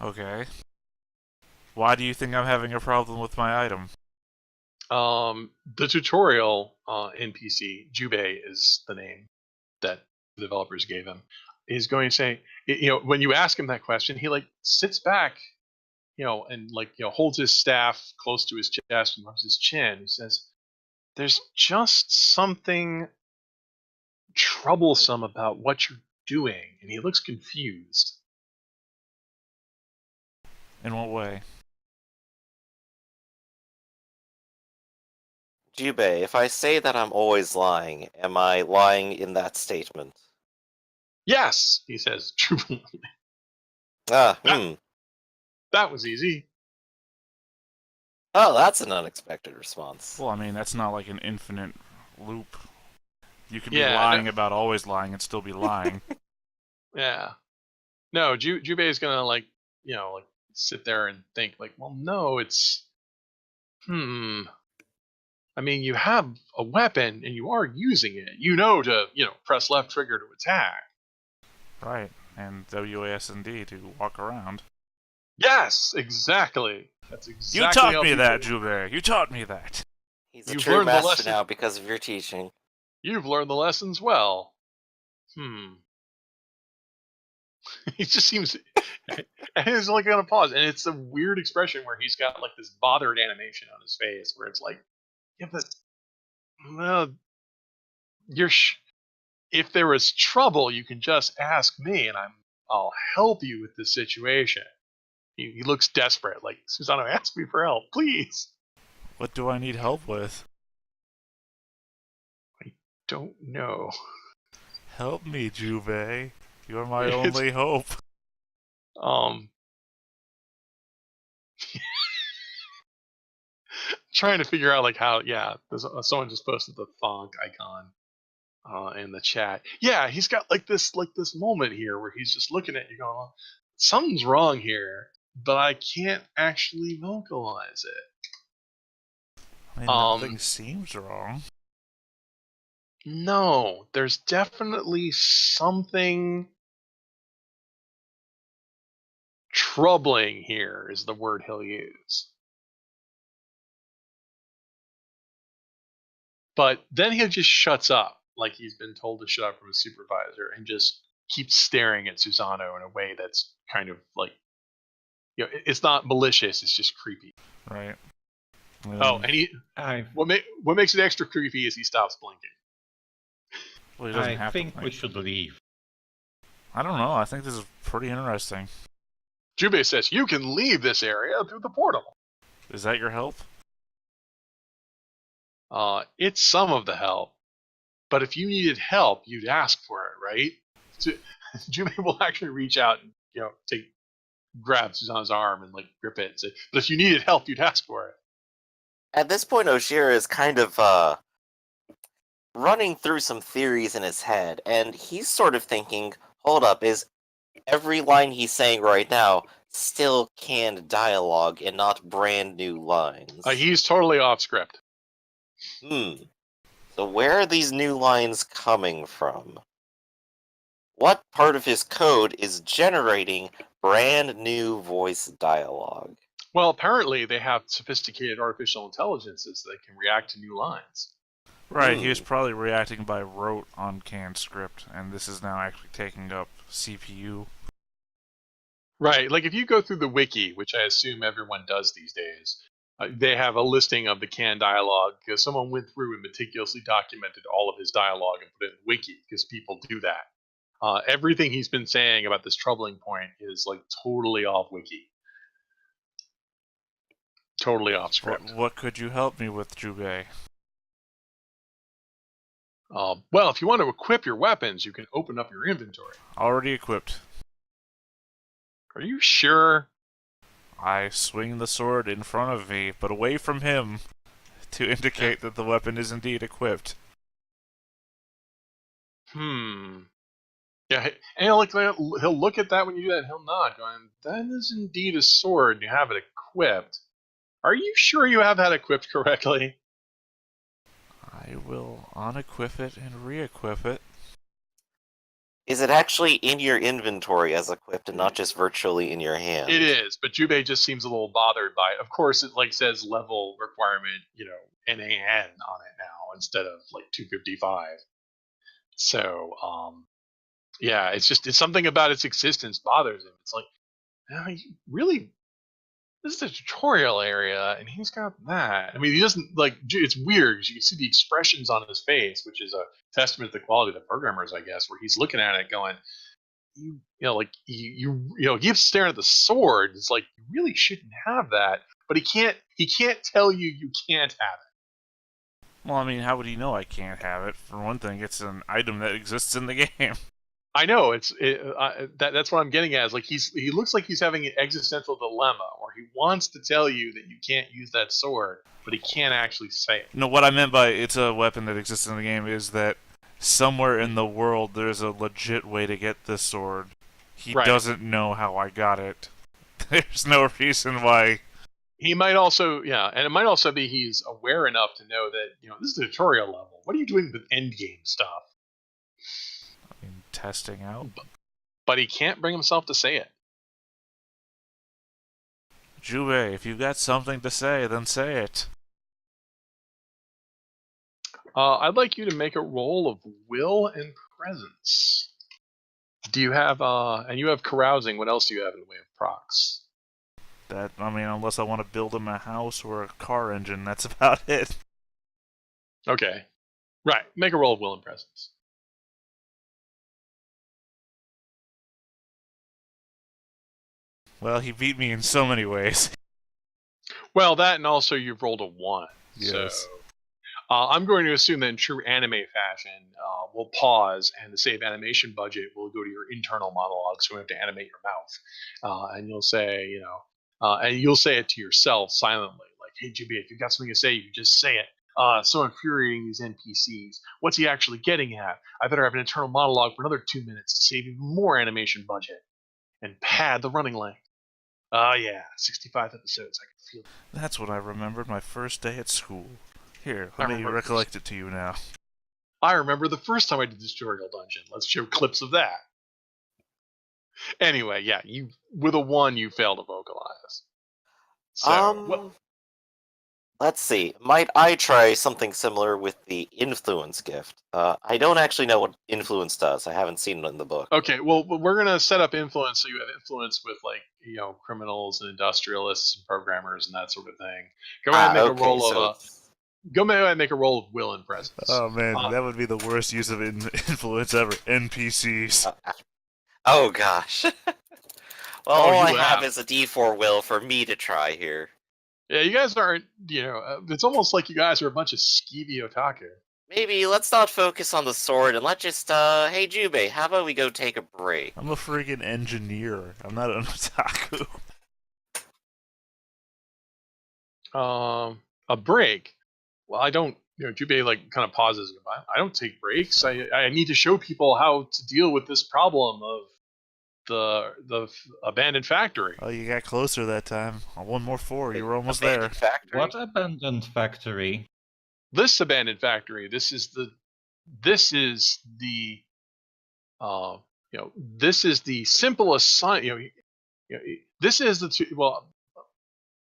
here. Okay. Why do you think I'm having a problem with my item? The tutorial NPC, Jubei is the name that the developers gave him, is going to say, when you ask him that question, he sits back, and holds his staff close to his chest and rubs his chin. He says, "There's just something troublesome about what you're doing," and he looks confused. In what way? Jubei, if I say that I'm always lying, am I lying in that statement? Yes, he says jubilantly. That was easy. Oh, that's an unexpected response. Well, I mean, that's not like an infinite loop. You could be lying about always lying and still be lying. Yeah. No, Jubei is gonna sit there and think well, no, it's I mean, you have a weapon and you are using it. To press left trigger to attack. Right, and WASD to walk around. Yes, exactly. That's exactly. You taught me that, Jubei. You taught me that. He's a true master now because of your teaching. You've learned the lessons well. He just seems, and he's gonna pause, and it's a weird expression where he's got this bothered animation on his face, where it's like, yeah, but well, if there is trouble, you can just ask me, and I'll help you with this situation. He looks desperate, like, Susano, ask me for help, please. What do I need help with? I don't know. Help me, Jubei. You're my only hope. Trying to figure out how. Yeah, someone just posted the thonk icon in the chat. Yeah, he's got this moment here where he's just looking at you going, something's wrong here, but I can't actually vocalize it. I mean, nothing seems wrong. No, there's definitely something troubling here, is the word he'll use. But then he just shuts up, like he's been told to shut up from his supervisor, and just keeps staring at Susano in a way that's kind of it's not malicious, it's just creepy. Right. And what makes it extra creepy is he stops blinking. Well, he doesn't I have think to we should leave. I don't know. I think this is pretty interesting. Jubei says, you can leave this area through the portal. Is that your help? It's some of the help, but if you needed help, you'd ask for it, right? So, Jume will actually reach out and grab Suzanne's arm and like grip it and say, "But if you needed help, you'd ask for it." At this point, Oshira is kind of running through some theories in his head, and he's sort of thinking, hold up, is every line he's saying right now still canned dialogue and not brand new lines? He's totally off script. So where are these new lines coming from? What part of his code is generating brand new voice dialogue? Well, apparently they have sophisticated artificial intelligences that can react to new lines. Right, he was probably reacting by rote on canned script, and this is now actually taking up CPU. Right, like if you go through the wiki, which I assume everyone does these days, they have a listing of the canned dialogue because someone went through and meticulously documented all of his dialogue and put it in the wiki because people do that. Everything he's been saying about this troubling point is like totally off wiki. Totally off script. What could you help me with, Jubei? Well, if you want to equip your weapons, you can open up your inventory. Already equipped. Are you sure? I swing the sword in front of me, but away from him, to indicate that the weapon is indeed equipped. Yeah, and he'll look at that when you do that, and he'll nod, going, "That is indeed a sword, and you have it equipped. Are you sure you have that equipped correctly?" I will unequip it and re-equip it. Is it actually in your inventory as equipped and not just virtually in your hand? It is, but Jubei just seems a little bothered by it. Of course, it like says level requirement, NAN on it now instead of like 255. So, yeah, it's something about its existence bothers him. It's like, really, this is a tutorial area, and he's got that. I mean, he doesn't like. It's weird because you can see the expressions on his face, which is a testament to the quality of the programmers, I guess. Where he's looking at it, going, he keeps staring at the sword. It's like you really shouldn't have that, but he can't. He can't tell you can't have it. Well, I mean, how would he know I can't have it? For one thing, it's an item that exists in the game. I know that's what I'm getting at. Is like he looks like he's having an existential dilemma, where he wants to tell you that you can't use that sword, but he can't actually say it. No, what I meant by it's a weapon that exists in the game is that somewhere in the world there's a legit way to get this sword. He doesn't know how I got it. There's no reason why. He might also, and it might also be he's aware enough to know that this is a tutorial level. What are you doing with endgame stuff? Testing out. But he can't bring himself to say it. Jubei, if you've got something to say, then say it. I'd like you to make a roll of will and presence. Do you have, and you have carousing, what else do you have in the way of procs? Unless I want to build him a house or a car engine, that's about it. Okay. Right, make a roll of will and presence. Well, he beat me in so many ways. Well, that and also you've rolled a 1. Yes. So, I'm going to assume that in true anime fashion, we'll pause and the save animation budget will go to your internal monologue, so we have to animate your mouth. And you'll say, and you'll say it to yourself silently, like, "Hey, GB, if you've got something to say, you just say it. So infuriating, these NPCs. What's he actually getting at? I better have an internal monologue for another 2 minutes to save even more animation budget and pad the running length. Yeah, 65 episodes. I can feel it." That's what I remembered my first day at school. Here, let me recollect it to you now. I remember the first time I did this tutorial dungeon. Let's show clips of that. Anyway, yeah, with a 1, you fail to vocalize. So, let's see. Might I try something similar with the influence gift? I don't actually know what influence does. I haven't seen it in the book. Okay, well, we're gonna set up influence so you have influence with criminals and industrialists and programmers and that sort of thing. Go ahead and make a roll of Go ahead and make a roll of will and presence. Oh man, that would be the worst use of influence ever. NPCs. Oh gosh. Well, all I have is a D4 will for me to try here. Yeah, you guys aren't. It's almost like you guys are a bunch of skeevy otaku. Maybe let's not focus on the sword and let's just, hey Jubei, how about we go take a break? I'm a friggin' engineer. I'm not an otaku. A break. Well, I don't. Jubei like kind of pauses. I don't take breaks. I need to show people how to deal with this problem of the abandoned factory. Oh, you got closer that time. One more 4. You were almost Abandoned there. Factory? What abandoned factory? This abandoned factory. This is the. This is the simplest sign. This is the.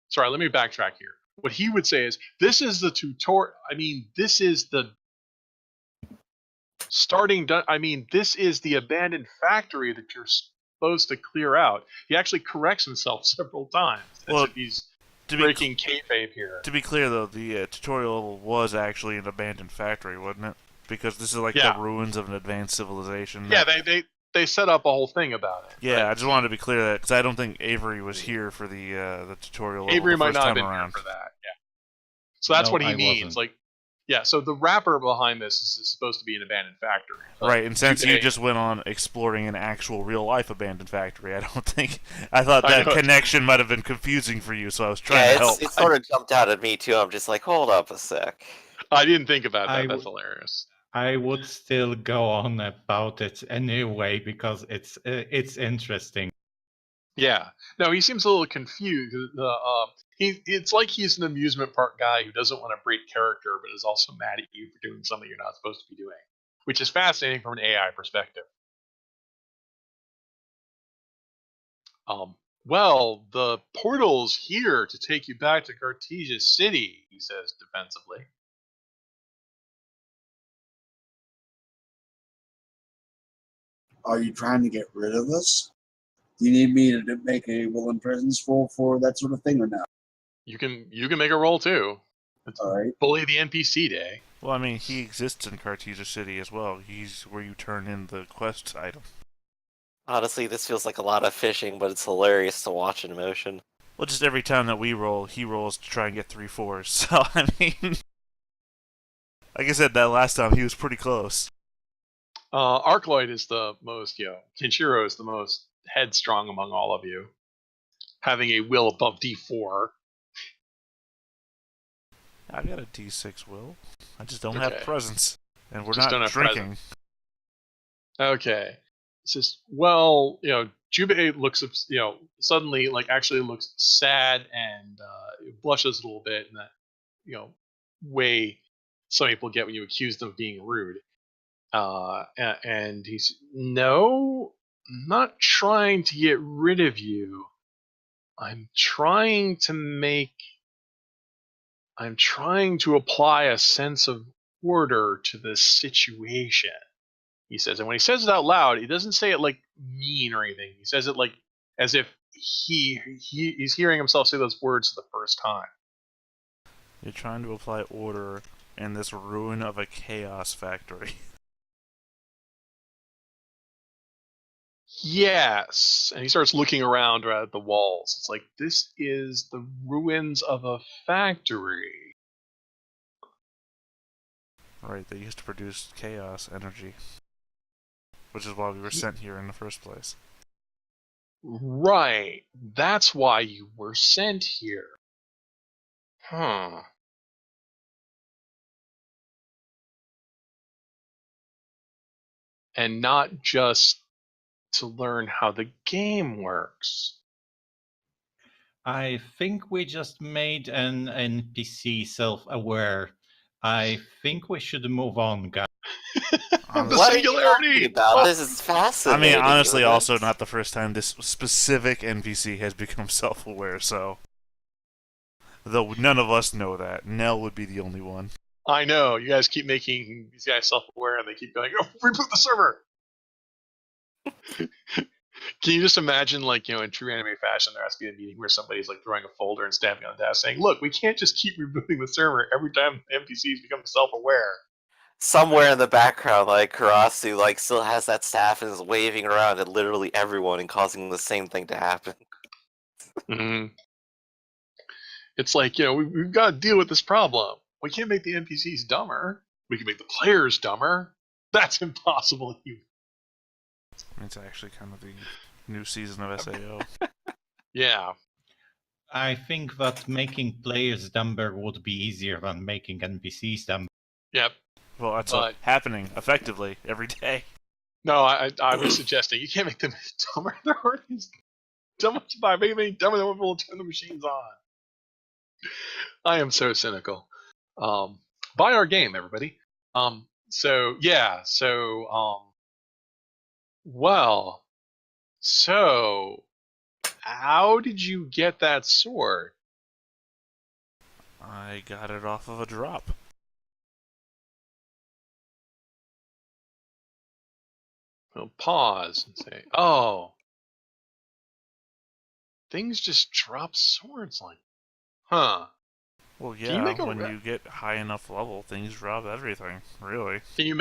Sorry. Let me backtrack here. What he would say is, this is the tutorial. I mean, this is the this is the abandoned factory that you're supposed to clear out. He actually corrects himself several times. As if he's breaking kayfabe here. To be clear, though, the tutorial level was actually an abandoned factory, wasn't it? Because this is like the ruins of an advanced civilization. Yeah, they set up a whole thing about it. Yeah, I just wanted to be clear that because I don't think Avery was here for the tutorial level. Avery the might first not have time been around. here for that. Yeah. So that's what he means. Wasn't. So the wrapper behind this is supposed to be an abandoned factory. Right, and since you just went on exploring an actual real-life abandoned factory, I thought that connection might have been confusing for you, so I was trying to help. It sort of jumped out at me, too. I'm just like, hold up a sec. I didn't think about that. That's hilarious. I would still go on about it anyway, because it's interesting. Yeah. No, he seems a little confused. It's like he's an amusement park guy who doesn't want to break character, but is also mad at you for doing something you're not supposed to be doing, which is fascinating from an AI perspective. Well, the portal's here to take you back to Cartesia City, he says defensively. Are you trying to get rid of us? Do you need me to make a will and presence roll for that sort of thing or not? You can make a roll too. It's all right. Bully the NPC day. Well, I mean, he exists in Cartesia City as well. He's where you turn in the quest item. Honestly, this feels like a lot of fishing, but it's hilarious to watch in motion. Well, just every time that we roll, he rolls to try and get 3 4s. So, I mean, like I said, that last time he was pretty close. Arcloid is the most, Kenshiro is the most headstrong among all of you, having a will above D4. I got a D6 will. I just don't have presence, and we're not drinking. Presence. Okay. It says, well, Jubei looks, suddenly, actually looks sad and blushes a little bit in that, way some people get when you accuse them of being rude. And he's, no, I'm not trying to get rid of you. I'm trying to apply a sense of order to this situation, he says. And when he says it out loud, he doesn't say it mean or anything. He says it as if he's hearing himself say those words for the first time. You're trying to apply order in this ruin of a chaos factory. Yes. And he starts looking around at the walls. It's like, this is the ruins of a factory. Right, they used to produce chaos energy. Which is why we were sent here in the first place. Right. That's why you were sent here. Huh. And not just to learn how the game works. I think we just made an NPC self-aware. I think we should move on, guys. The singularity! This is fascinating. I mean, honestly, also not the first time this specific NPC has become self-aware, so... Though none of us know that. Nell would be the only one. I know. You guys keep making these guys self-aware, and they keep going, oh, reboot the server! Can you just imagine, in true anime fashion, there has to be a meeting where somebody's throwing a folder and stamping on the desk saying, look, we can't just keep rebooting the server every time NPCs become self-aware. Somewhere in the background, Karasu, still has that staff and is waving around at literally everyone and causing the same thing to happen. Mm-hmm. It's like, we've got to deal with this problem. We can't make the NPCs dumber. We can make the players dumber. That's impossible. It's actually kind of the new season of SAO. Yeah. I think that making players dumber would be easier than making NPCs dumber. Yep. Well, that's happening effectively every day. No, I was suggesting you can't make them dumber. They're already dumb by making them dumber than we'll turn the machines on. I am so cynical. Buy our game, everybody. Well, so how did you get that sword? I got it off of a drop. I'll pause and say, oh, things just drop swords like, huh? Well, Can you yeah, make when you get high enough level, things drop everything, really. Can you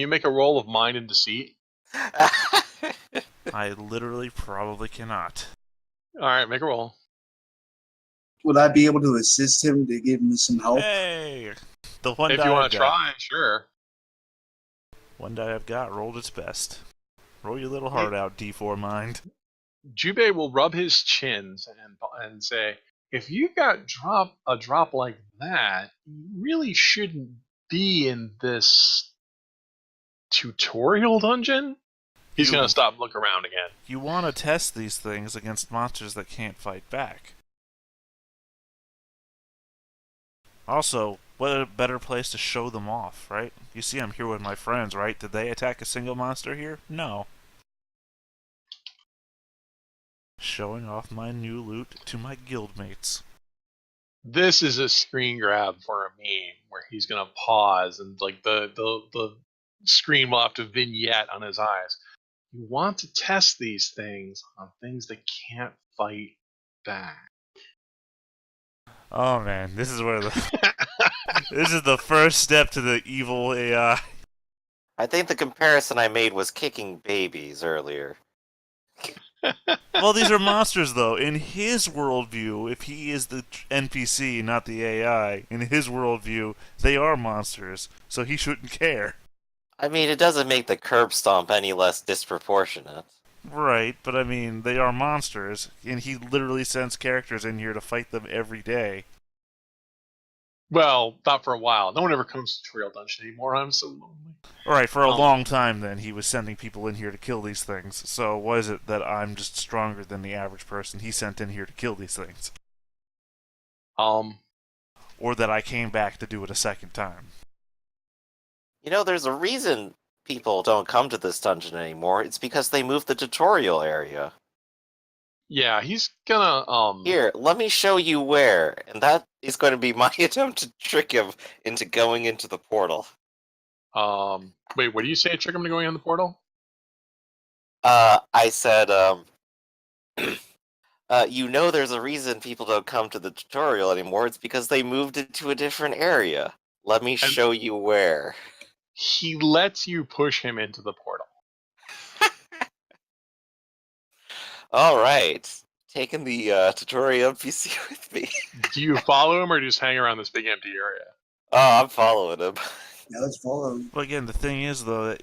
make a roll of mind and deceit? I literally probably cannot. All right, make a roll. Would I be able to assist him to give him some help? Hey! The one If die you I've want to got. try, sure. One die I've got rolled its best. Roll your little heart out, D4 mind. Jubei will rub his chins and say, if you got a drop like that, you really shouldn't be in this tutorial dungeon. He's going to stop and look around again. You want to test these things against monsters that can't fight back. Also, what a better place to show them off, right? You see I'm here with my friends, right? Did they attack a single monster here? No. Showing off my new loot to my guildmates. This is a screen grab for a meme where he's going to pause and like the screen will have to vignette on his eyes. You want to test these things on things that can't fight back. Oh man, this is the first step to the evil AI. I think the comparison I made was kicking babies earlier. Well, these are monsters, though. In his worldview, if he is the NPC, not the AI, in his worldview, they are monsters, so he shouldn't care. I mean, it doesn't make the curb stomp any less disproportionate. Right, but I mean, they are monsters, and he literally sends characters in here to fight them every day. Well, not for a while. No one ever comes to Tutorial Dungeon anymore. I'm so lonely. Alright, for a long time then, he was sending people in here to kill these things. So, what is it that I'm just stronger than the average person he sent in here to kill these things? Or that I came back to do it a second time? You know, there's a reason people don't come to this dungeon anymore. It's because they moved the tutorial area. Yeah, he's gonna Here, let me show you where, and that is going to be my attempt to trick him into going into the portal. Wait, what do you say? Trick him to going in the portal? I said, you know there's a reason people don't come to the tutorial anymore. It's because they moved it to a different area. Let me show you where. He lets you push him into the portal. Alright. Taking the tutorial NPC with me. Do you follow him or just hang around this big empty area? Oh, I'm following him. Yeah, let's follow him. Well, again, the thing is, though, that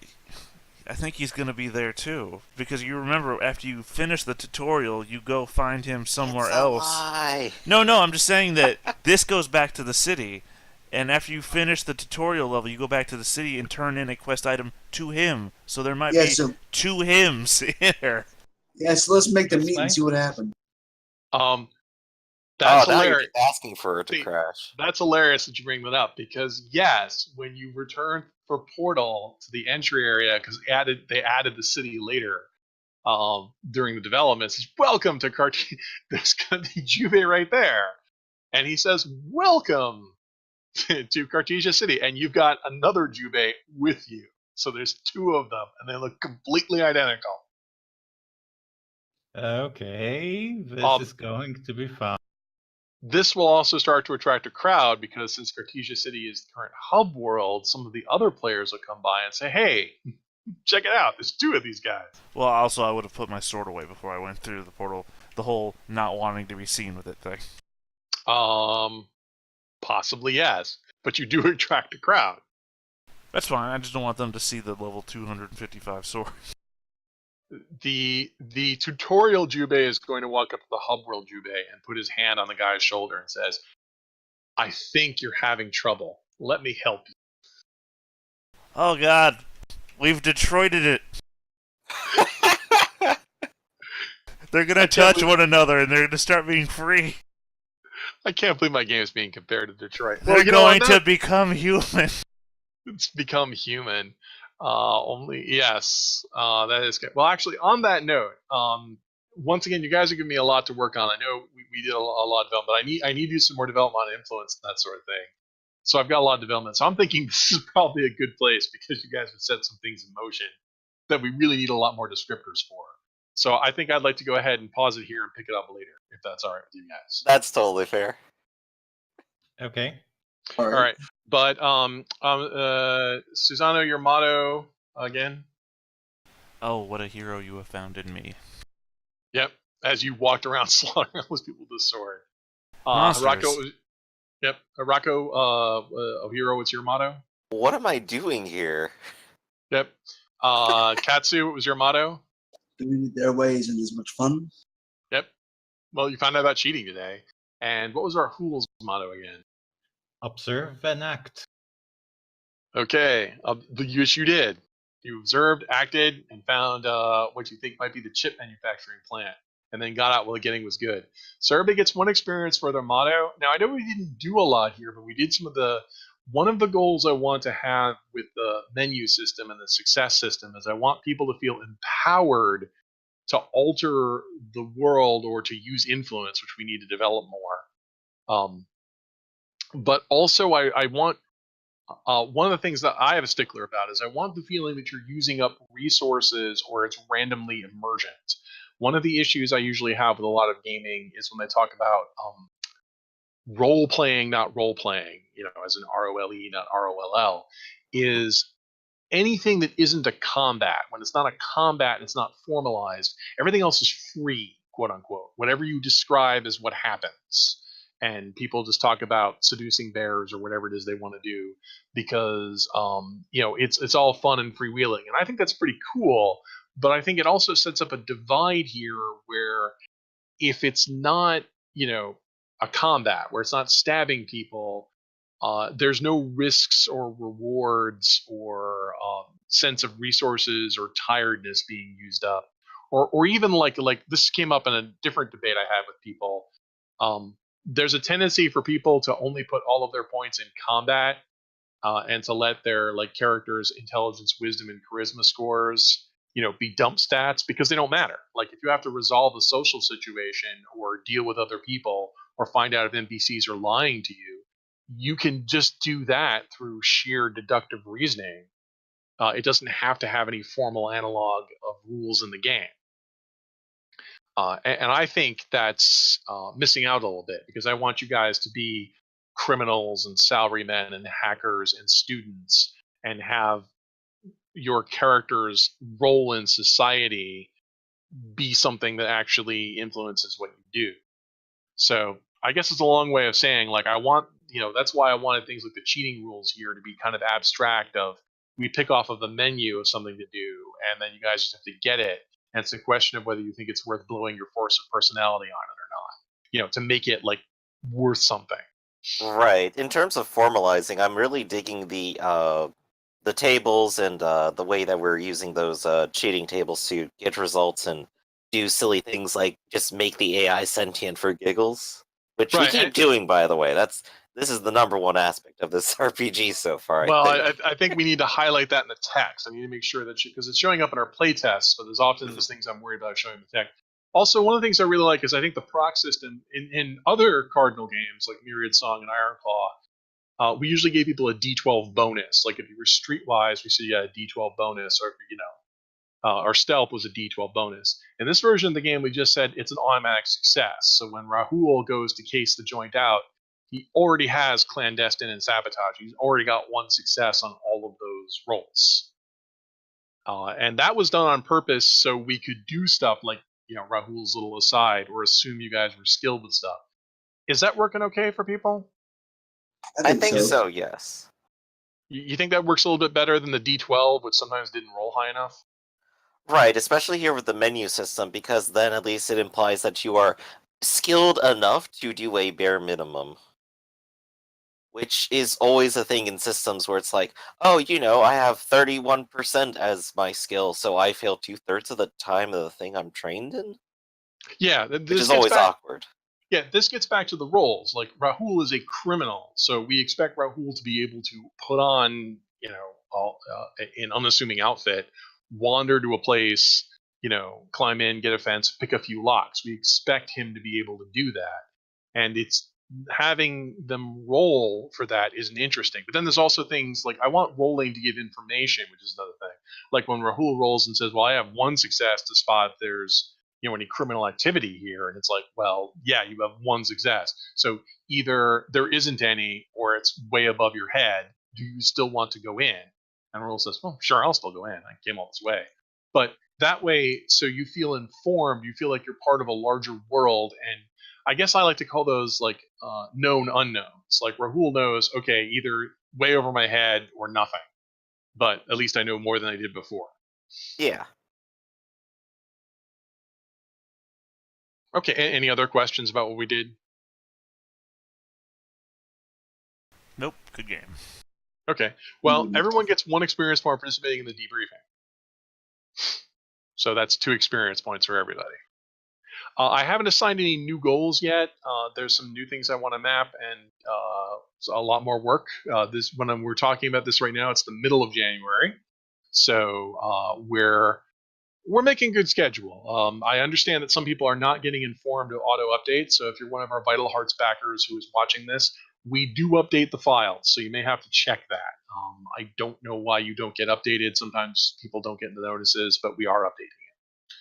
I think he's going to be there, too. Because you remember, after you finish the tutorial, you go find him somewhere else. Lie. No, I'm just saying that this goes back to the city. And after you finish the tutorial level, you go back to the city and turn in a quest item to him. So there might be two hims in there. Yeah, so let's make them meet and see what happened. That's now hilarious. you're asking for it to crash. That's hilarious that you bring that up because yes, when you return for Portal to the entry area, because they added the city later during the development, says welcome to Cartier. There's gonna be Jubei right there, and he says welcome to Cartesia City, and you've got another Jubei with you. So there's two of them, and they look completely identical. Okay, this is going to be fun. This will also start to attract a crowd because since Cartesia City is the current hub world, some of the other players will come by and say, hey, check it out, there's two of these guys. Well, also, I would have put my sword away before I went through the portal. The whole not wanting to be seen with it thing. Possibly yes, but you do attract a crowd. That's fine. I just don't want them to see the level 255 sword. The tutorial Jubei is going to walk up to the hub world Jubei and put his hand on the guy's shoulder and says, "I think you're having trouble. Let me help you." Oh God, we've Detroited it. They're gonna touch one another and they're gonna start being free. I can't believe my game is being compared to Detroit. They're going to become human. It's become human. Yes, that is good. Well, actually, on that note, once again, you guys are giving me a lot to work on. I know we did a lot of development, but I need to do some more development on influence and that sort of thing. So I've got a lot of development. So I'm thinking this is probably a good place because you guys have set some things in motion that we really need a lot more descriptors for. So I think I'd like to go ahead and pause it here and pick it up later, if that's all right with you guys. That's totally fair. Okay. All right. But Susano, your motto again? Oh, what a hero you have found in me. Yep. As you walked around slaughtering all those people with the sword. Monsters. Harako, yep. Harako, Ohiro, what's your motto? What am I doing here? Yep. Katsu, what was your motto? Doing it their way isn't as much fun. Yep. Well, you found out about cheating today. And what was our Rahul's motto again? Observe and act. Okay. Yes, you did. You observed, acted, and found what you think might be the chip manufacturing plant, and then got out while the getting was good. So everybody gets one experience for their motto. Now, I know we didn't do a lot here, but we did some of the... One of the goals I want to have with the menu system and the success system is I want people to feel empowered to alter the world or to use influence, which we need to develop more. But also, I want... one of the things that I have a stickler about is I want the feeling that you're using up resources or it's randomly emergent. One of the issues I usually have with a lot of gaming is when they talk about role playing, not role playing, as in ROLE, not ROLL, is anything that isn't a combat. When it's not a combat and it's not formalized, everything else is free, quote unquote. Whatever you describe is what happens. And people just talk about seducing bears or whatever it is they want to do because it's all fun and freewheeling, and I think that's pretty cool. But I think it also sets up a divide here where if it's not a combat where it's not stabbing people, there's no risks or rewards or sense of resources or tiredness being used up, or even like this came up in a different debate I had with people. There's a tendency for people to only put all of their points in combat and to let their characters' intelligence, wisdom, and charisma scores be dump stats because they don't matter. Like if you have to resolve a social situation or deal with other people or find out if NPCs are lying to you, you can just do that through sheer deductive reasoning. It doesn't have to have any formal analog of rules in the game. And I think that's missing out a little bit because I want you guys to be criminals and salarymen and hackers and students and have your character's role in society be something that actually influences what you do. So I guess it's a long way of saying, I want, that's why I wanted things like the cheating rules here to be kind of abstract of we pick off of the menu of something to do, and then you guys just have to get it. And it's a question of whether you think it's worth blowing your force of personality on it or not, to make it worth something. Right. In terms of formalizing, I'm really digging the tables and the way that we're using those cheating tables to get results and do silly things like just make the AI sentient for giggles, which we keep doing, by the way. This is the number one aspect of this RPG so far. Well, I think we need to highlight that in the text. I need to make sure that because it's showing up in our playtests, but there's often those things I'm worried about showing in the text. Also, one of the things I really like is I think the proc system in other Cardinal games like Myriad Song and Ironclaw, we usually gave people a D12 bonus. Like if you were streetwise, we said you had a D12 bonus, or our stealth was a D12 bonus. In this version of the game, we just said it's an automatic success. So when Rahul goes to case the joint out, he already has clandestine and sabotage. He's already got one success on all of those rolls. And that was done on purpose so we could do stuff like Rahul's little aside or assume you guys were skilled with stuff. Is that working okay for people? I think so, yes. You think that works a little bit better than the D12, which sometimes didn't roll high enough? Right, especially here with the menu system, because then at least it implies that you are skilled enough to do a bare minimum. Which is always a thing in systems where it's like, oh, I have 31% as my skill, so I fail 2/3 of the time of the thing I'm trained in? Yeah, Which is always awkward. Yeah, this gets back to the roles. Like, Rahul is a criminal, so we expect Rahul to be able to put on, an unassuming outfit, wander to a place, climb in, get a fence, pick a few locks. We expect him to be able to do that, and it's having them roll for that isn't interesting. But then there's also things like I want rolling to give information, which is another thing. Like when Rahul rolls and says, "Well, I have one success to spot if there's any criminal activity here," and it's like, well, yeah, you have one success, so either there isn't any or it's way above your head. Do you still want to go in? And Rahul says, well, sure, I'll still go in, I came all this way. But that way, so you feel informed, you feel like you're part of a larger world. And I guess I like to call those like known unknowns. Like Rahul knows, okay, either way over my head or nothing, but at least I know more than I did before. Yeah. Okay, any other questions about what we did? Nope, good game. Okay, well, everyone gets 1 experience point participating in the debriefing. So that's 2 experience points for everybody. I haven't assigned any new goals yet. There's some new things I want to map, and a lot more work. When we're talking about this right now, it's the middle of January, so we're making good schedule. I understand that some people are not getting informed of auto updates, so if you're one of our Vital Hearts backers who is watching this, we do update the files, so you may have to check that. I don't know why you don't get updated. Sometimes people don't get the notices, but we are updating it.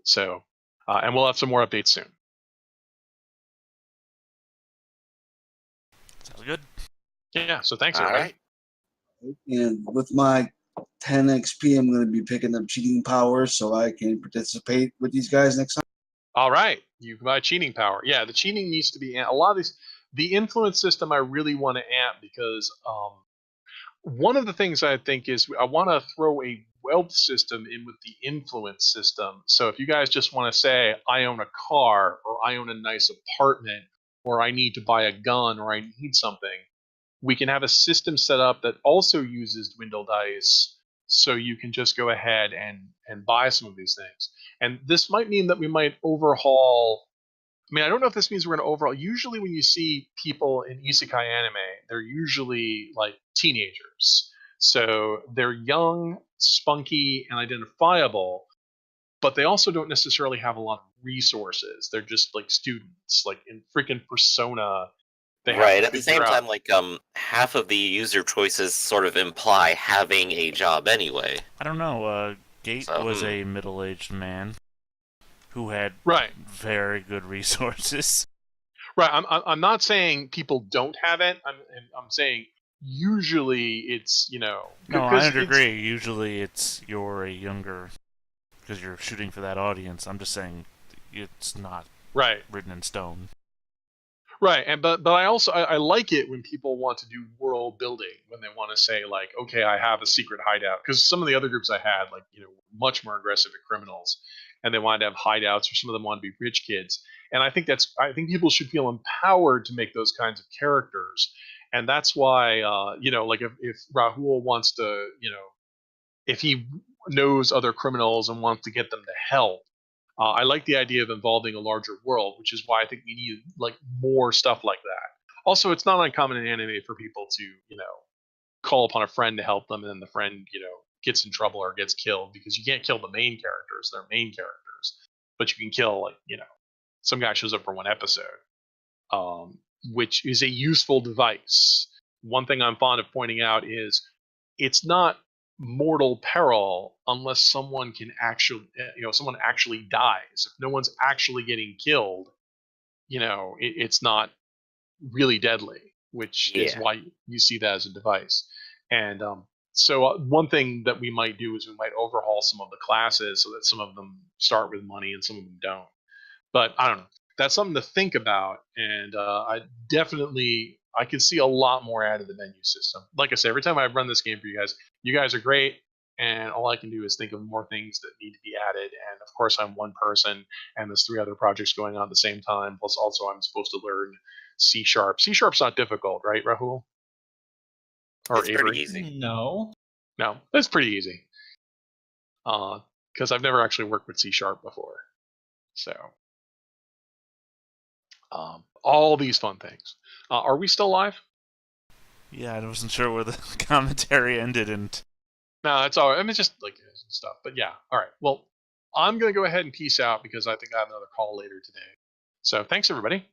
So, and we'll have some more updates soon. Sounds good. Yeah, so thanks, All everybody. right. And with my 10 XP, I'm going to be picking up cheating power so I can participate with these guys next time. All right, you can buy cheating power. Yeah, the cheating needs to be a lot of these. The influence system I really want to amp because one of the things I think is I want to throw a wealth system in with the influence system. So if you guys just want to say I own a car or I own a nice apartment or I need to buy a gun or I need something, we can have a system set up that also uses dwindle dice, so you can just go ahead and buy some of these things. And this might mean that we might overhaul. I mean, I don't know if this means we're going to overhaul. Usually, when you see people in isekai anime, they're usually like teenagers. So they're young, spunky, and identifiable, but they also don't necessarily have a lot of resources. They're just like students, like in freaking Persona. They have Right, to at the figure same out. time, like, half of the user choices sort of imply having a job anyway. I don't know. Gate So, was a middle-aged man who had Right. very good resources. Right. I'm not saying people don't have it. I'm saying usually it's No, I agree. Usually it's you're a younger, because you're shooting for that audience. I'm just saying it's not right. written in stone. Right, and but I also I like it when people want to do world building, when they want to say like, okay, I have a secret hideout, because some of the other groups I had, like much more aggressive at criminals, and they wanted to have hideouts, or some of them wanted to be rich kids, and I think people should feel empowered to make those kinds of characters, and that's why like if Rahul wants to if he knows other criminals and wants to get them to help. I like the idea of involving a larger world, which is why I think we need like more stuff like that. Also, it's not uncommon in anime for people to, call upon a friend to help them, and then the friend, gets in trouble or gets killed, because you can't kill the main characters; they're main characters, but you can kill like, some guy shows up for one episode, which is a useful device. One thing I'm fond of pointing out is it's not mortal peril unless someone can actually, someone actually dies. If no one's actually getting killed, it's not really deadly, which is yeah. why you see that as a device. And so one thing that we might do is we might overhaul some of the classes so that some of them start with money and some of them don't. But I don't know. that's something to think about. And I could see a lot more out of the menu system. Like I said, every time I run this game for you guys are great. And all I can do is think of more things that need to be added. And of course, I'm one person, and there's 3 other projects going on at the same time. Plus, also, I'm supposed to learn C#. C#'s not difficult, right, Rahul? Or It's Avery? pretty easy. No. No, it's pretty easy. Because I've never actually worked with C# before. So, all these fun things. Are we still live? Yeah, I wasn't sure where the commentary ended, and No, that's all right. I mean, it's just like stuff. But yeah, all right. Well, I'm going to go ahead and peace out because I think I have another call later today. So thanks, everybody.